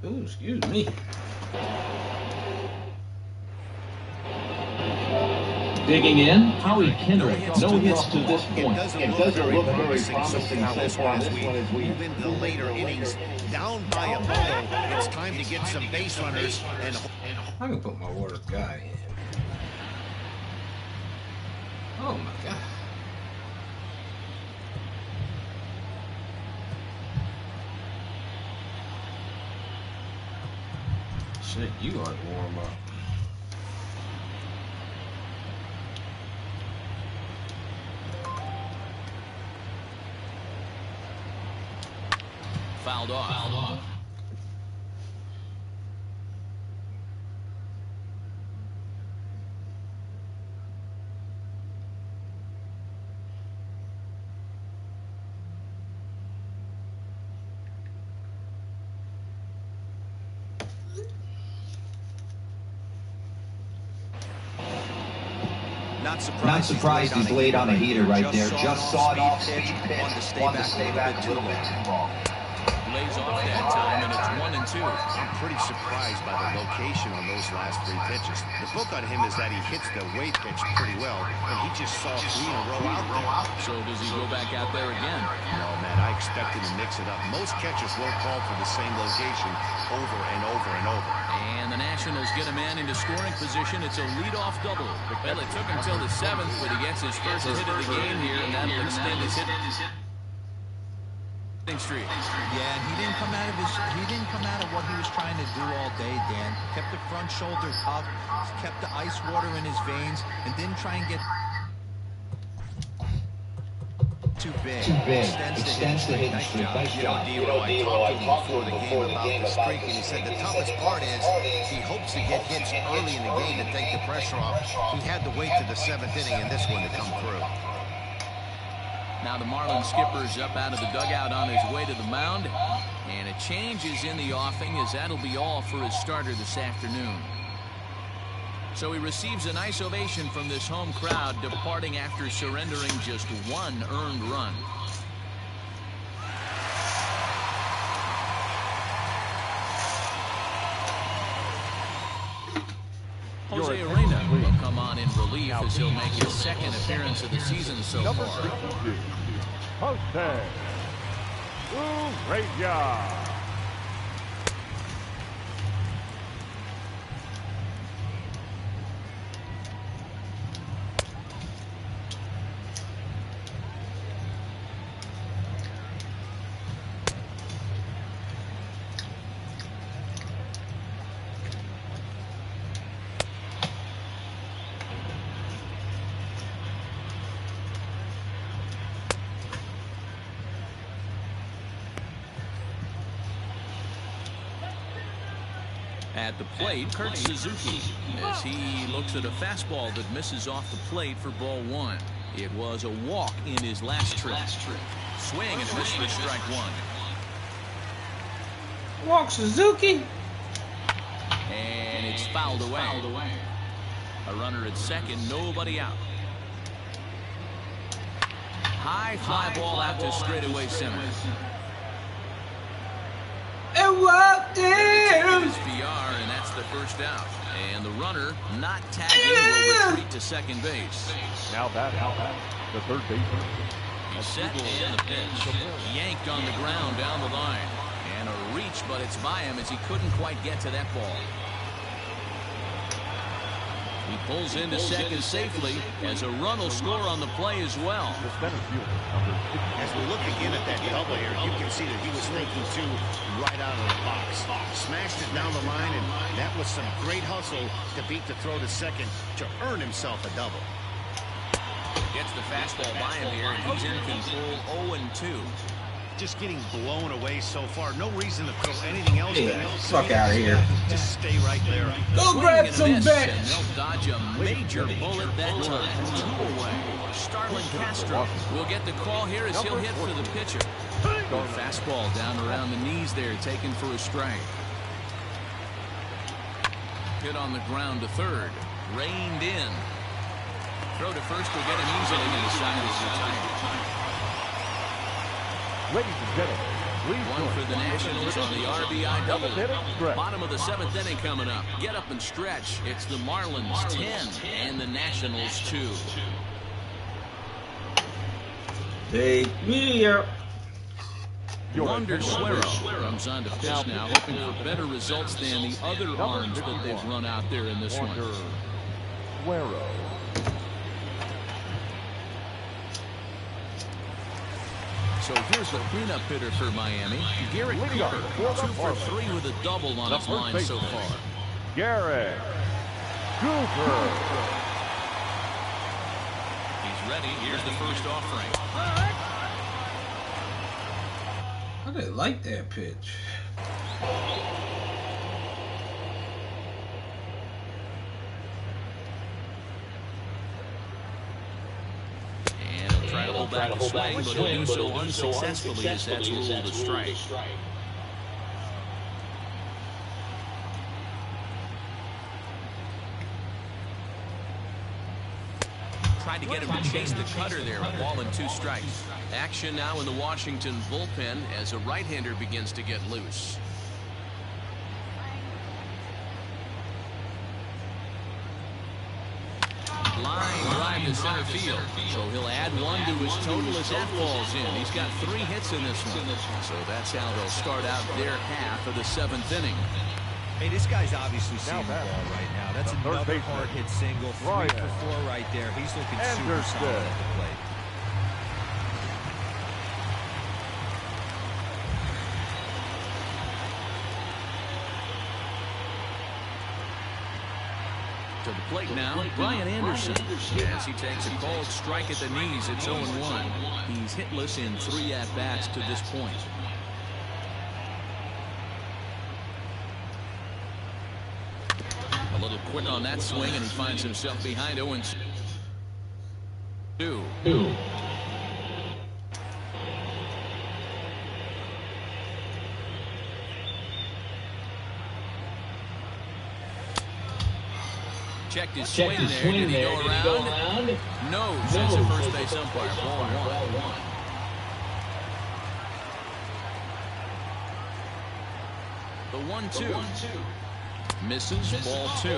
Ooh, excuse me. Digging in, Howie Kendrick, no hits to this point. It doesn't look very promising so far as we move into the later innings. Down by a ball, it's time to get some base runners. And I can put my water guy in. Oh my God. Shit, you ought to warm up. Fouled off. Not surprised he's laid on a heater right there. Just sawed off speed pitch. Wanted to stay back a little bit too long. Lays off that time, and it's 1 and 2. I'm pretty surprised by the location on those last 3 pitches. The book on him is that he hits the weight pitch pretty well, and he just saw 3 in a row out there. So does he go back out there again? No, man, I expect him to mix it up. Most catchers won't call for the same location over and over and over. And the Nationals get a man into scoring position. It's a leadoff double. Well, it took him till the 7th, but he gets his first hit of the game here, and that'll extend his hit streak. Yeah, and he didn't come out of what he was trying to do all day, Dan. Kept the front shoulder up, kept the ice water in his veins, and didn't try and get too big. Extends the hit streak. Nice job. You know, D-Roll, I talked to him before the game about the streak, and he said the toughest part is he hopes to get hits early in the game to take the pressure off. He had to wait to the 7th inning in this one to come through. Now the Marlins skipper's up out of the dugout on his way to the mound. And a change is in the offing, as that'll be all for his starter this afternoon. So he receives a nice ovation from this home crowd, departing after surrendering just 1 earned run. Jose Arena will come on in relief as he'll make his 2nd appearance of the season so far. Jose Arena. At the plate, Kurt Suzuki, as he looks at a fastball that misses off the plate for ball 1. It was a walk in his last trip. Swing and a miss for strike 1. Walk Suzuki. And it's fouled away. A runner at 2nd, nobody out. High fly ball out to straightaway center. And walked in. His VR, and that's the first out. And the runner, not tagging, will retreat to 2nd base. Now that, the third baseman. He's set and the pitch. Yanked on the ground down the line. And a reach, but it's by him as he couldn't quite get to that ball. He pulls into 2nd safely as a run will score on the play as well. As we look again at that double here, you can see that he was thinking too right out of the box. Smashed it down the line, and that was some great hustle to beat the throw to 2nd to earn himself a double. Gets the fastball by him here, and he's in control 0-2. Just getting blown away so far. No reason to throw anything else. Yeah, fuck out of here. Just stay right there. Go grab some And bets. they'll dodge a major bullet that time. 2 away. Starlin Castro will get the call here as he'll hit for the pitcher. Good fastball down around the knees there, taken for a strike. Hit on the ground to 3rd. Reined in. Throw to 1st will get him easily, and the side is retired. Ladies and gentlemen, please One for the Nationals on the RBI double. stretch. Bottom of the 7th inning coming up. Get up and stretch. It's the Marlins 10 and the Nationals 2. Take me out. Wander Suero comes on to pitch now, hoping for better results than the other arms that they've run out there in this one. Suero. So here's the cleanup hitter for Miami, Garrett Cooper, 2 for 3 with a double on his line so far. Garrett Cooper. He's ready. Here's the first offering. I didn't like that pitch. Try to hold back the swing, but he'll do so unsuccessfully as that's ruled a strike. tried to get him to chase the cutter there. A ball and 2 strikes. Action now in the Washington bullpen as a right-hander begins to get loose. Line drive to center field. So he'll add 1 to his total as that falls in. He's got 3 hits in this one. So that's how they'll start out their half of the 7th inning. Hey, this guy's obviously seeing the ball right now. That's another hard hit single. 3 for 4 right there. He's looking super solid at the plate. To the plate now, Brian Anderson. As he takes a called strike at the knees, it's 0-1. He's hitless in 3 at-bats to this point. A little quick on that swing, and he finds himself behind 0-2. Checked his swing there. Did he go around? No, says the first base umpire. Ball 1. The 1-2. Misses. Ball 2.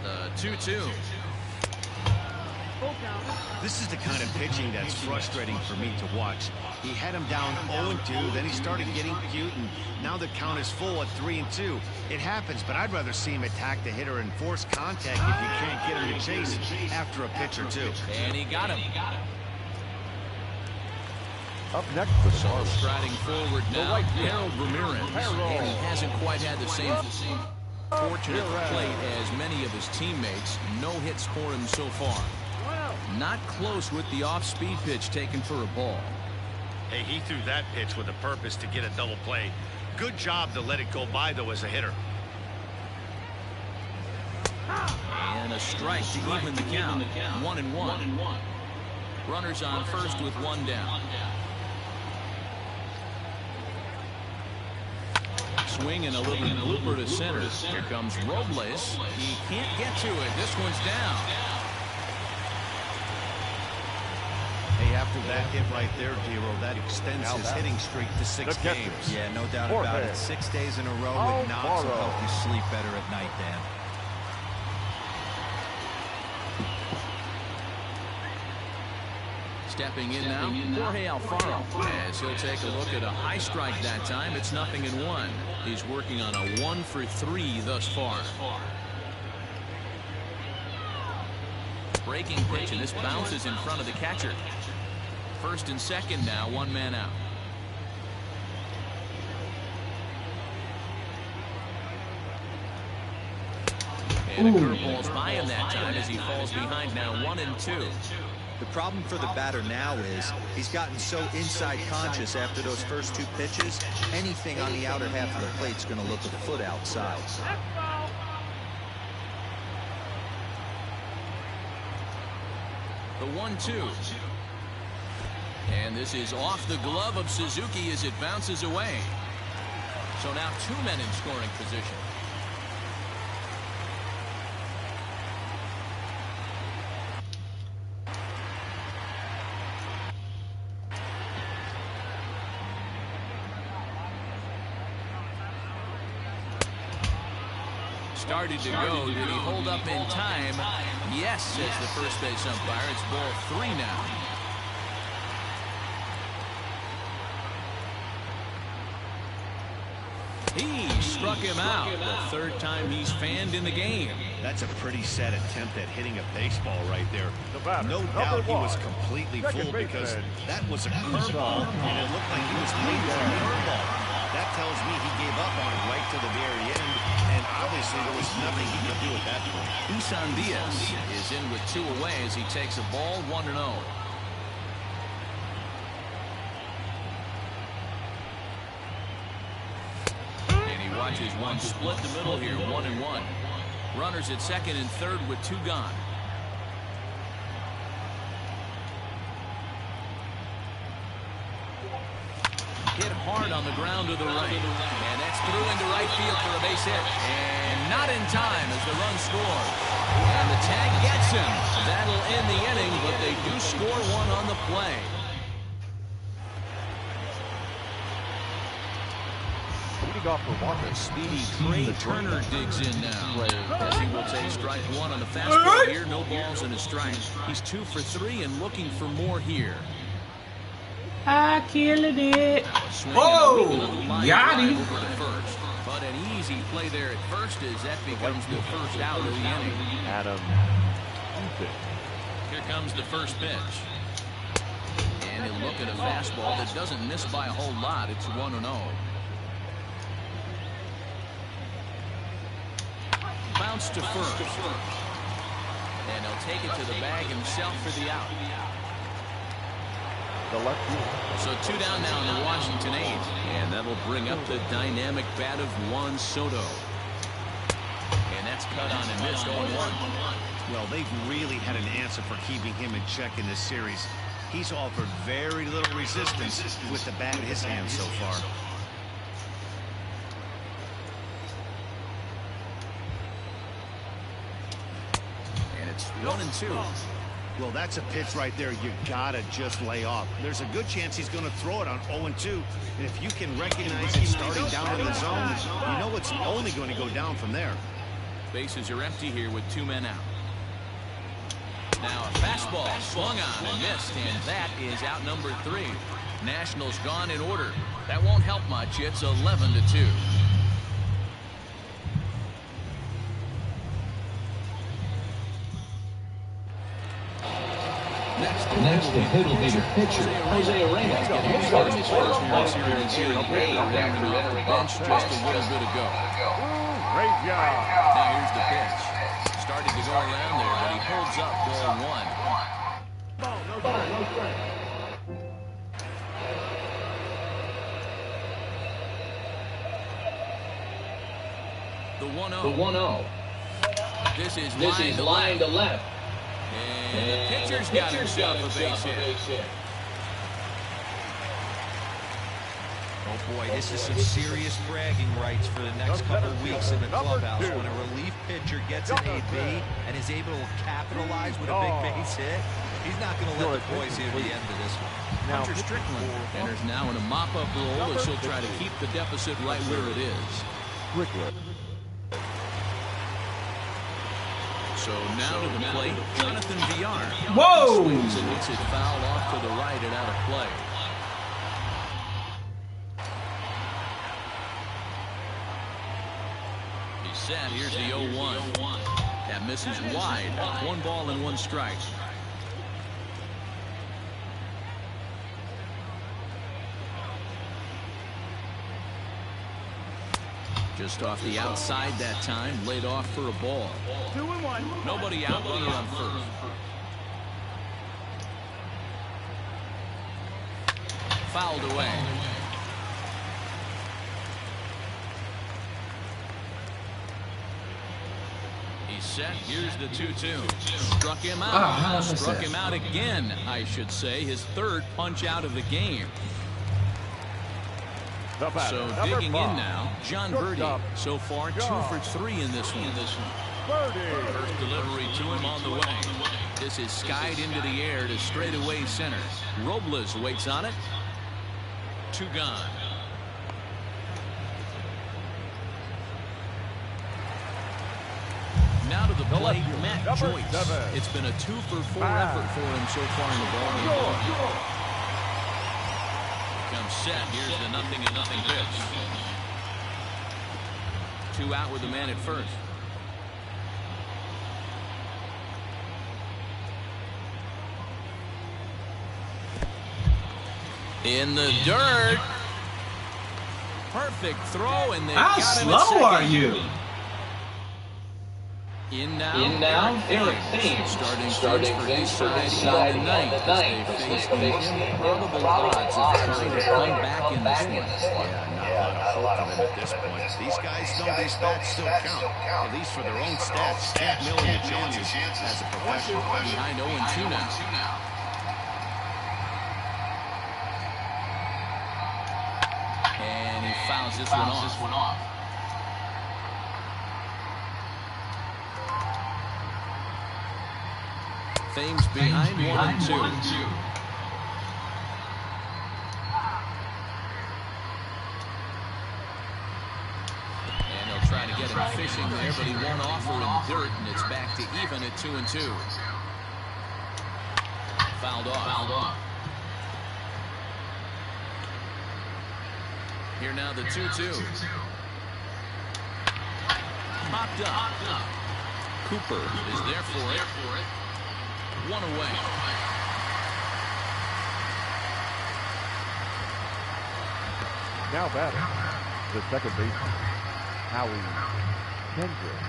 The 2-2. This is the kind of pitching that's frustrating for me to watch. He had him down 0-2, then he started getting cute, and now the count is full at 3-2. It happens, but I'd rather see him attack the hitter and force contact if you can't get him to chase after a pitch or 2. And he got him. Up next, the striding forward now, Harold Ramirez. And he hasn't quite had the same fortunate plate as many of his teammates. No hits for him so far. Not close with the off-speed pitch taken for a ball. Hey, he threw that pitch with a purpose to get a double play. Good job to let it go by, though, as a hitter. And a strike to even the count. 1-1. Runners on first with 1 down. Swing and a little blooper to center. Here comes Robles. He can't get to it. This one's down. Hey, after that hit right there, Dero, that extends his hitting streak to 6 games. Yeah, no doubt about it. 6 days in a row with knocks will help you sleep better at night, Dan. Stepping in now, Jorge Alfaro. As he'll take a look at a high strike that time, it's 0-1. He's working on a 1 for 3 thus far. Breaking pitch, and this bounces in front of the catcher. First and second now, 1 man out. And a curveball's by him that time as he falls behind now, 1-2. The problem for the batter now is he's gotten so inside conscious after those first 2 pitches. Anything on the outer half of the plate's going to look a foot outside. The 1-2. And this is off the glove of Suzuki as it bounces away. So now 2 men in scoring position. Started to go. Did he hold up in time? Yes, says the first base umpire. It's ball 3 now. He struck him out. The 3rd time he's fanned in the game. That's a pretty sad attempt at hitting a baseball right there. No doubt he was completely fooled because that was a curveball, and it looked like he was playing for a curveball. That tells me he gave up on it right to the very end, and obviously there was nothing he could do at that point. Isan Diaz is in with 2 away as he takes a ball 1-0. And he watches one split the middle here, 1-1. Runners at second and third with 2 gone. hit hard on the ground to the right. And that's through into right field for a base hit. And not in time as the run scores. And the tag gets him. That'll end the inning, but they do score one on the play. Off for Walker. Speedy Trey Turner digs in now as he will take strike one on the fastball here. No balls and a strike. He's 2 for 3 and looking for more here. I killed it. Oh, got him. But an easy play there at first as that becomes the first out of the inning. Adam. Here comes the first pitch. And he'll look at a fastball that doesn't miss by a whole lot. It's 1-0. Bounce to first. And he'll take it to the bag himself for the out. The left field. So 2 down now in the Washington 8. And that'll bring up the dynamic bat of Juan Soto. And that's cut on and missed 0-1. Well, they've really had an answer for keeping him in check in this series. He's offered very little resistance with the bat in his hand so far. It's 1-2. Well, that's a pitch right there you gotta just lay off. There's a good chance he's going to throw it on 0-2. And if you can recognize it starting down in the zone, you know it's only going to go down from there. Bases are empty here with 2 men out. Now a fastball swung on and missed, and that is out number 3. Nationals gone in order. That won't help much. It's 11-2. Next, the middle major pitcher, Jose Arenas, getting started his first series here in May after entering the bench just a little bit ago. Great job. Now here's the pitch. Starting to go around there, but he holds up ball 1. The 1-0. This is line to left. And the pitcher's got himself a base hit. Oh boy, this is some serious bragging rights for the next couple weeks in the clubhouse. When a relief pitcher gets an AB and is able to capitalize with a big base hit, he's not going to let the boys hear the end of this one. Hunter Strickland enters now in a mop-up role as he'll try to keep the deficit right where it is. So now to the plate, Jonathan Villar. Whoa! Swings and hits it foul off to the right and out of play. He's set. Here's the 0-1. That misses wide. 1 ball and 1 strike. Just off the outside that time, laid off for a ball. 2-1. Nobody out, runner on first. Fouled away. He's set. Here's the 2-2. Struck him out. Struck him out again, I should say. His 3rd punch out of the game. So digging in now, John Birdie. So far, 2 for 3 in this one. First delivery to him on the way. This is skied into the air to straightaway center. Robles waits on it. 2 gone. Now to the plate, Matt Joyce. It's been a 2 for 4 effort for him so far in the ballgame. Comes set. Here's the 0-0 pitch. 2 out with the man at first. In the dirt. Perfect throw, and they got him at second. How slow are you? In now, Eric Thames, starting for this side of the ninth as they face the improbable odds of trying to come back in this one. Yeah, not a lot of hope for them at this point. These guys know these bats still count, at least for their own stats. 10 million chances as a professional. Behind 0-2 now. fouls this one off. Thames behind 1 and 2. And they'll try to get him fishing there, but he won't offer in dirt, and it's back to even at 2 and 2. Fouled off. Here now the 2-2. Popped up. Cooper is there for it. One away. Now batting, the second baseman, Howie Kendrick.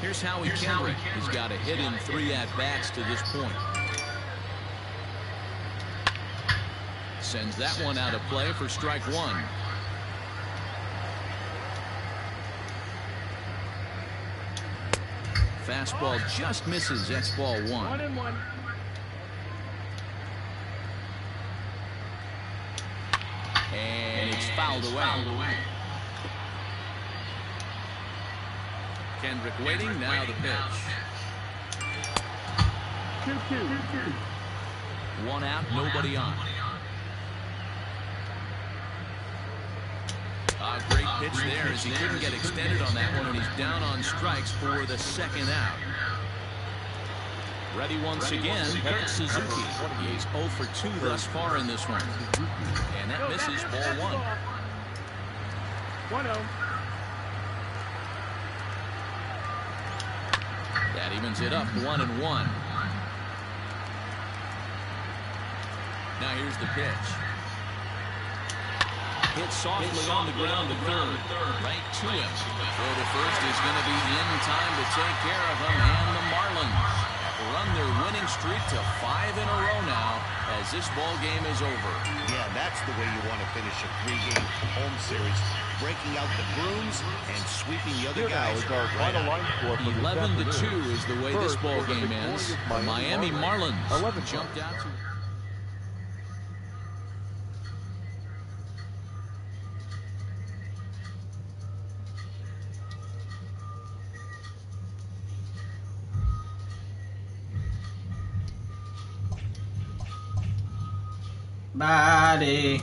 Here's Howie Kendrick. He's got a hit in 3 at-bats to this point. Sends that one out of play for strike 1. Fastball just misses. That's ball 1. 1-1. And it's fouled away. Kendrick waiting. Now the pitch. 2-2. 1 out, nobody on. Great pitch there as he couldn't get extended on that one, and he's down on strikes for the second out. Ready once again, Kurt Suzuki. He's 0 for 2 thus far in this one. And that misses ball 1. 1-0. That evens it up 1-1. Now here's the pitch. Hit softly on the ground to third. Right to him. Throw to first is going to be in time to take care of him. And the Marlins run their winning streak to 5 in a row now as this ball game is over. Yeah, that's the way you want to finish a 3-game home series. Breaking out the brooms and sweeping the other guys. Our final line score for 11-2 is the way this ball game ends. The Miami Marlins jumped out to... Body.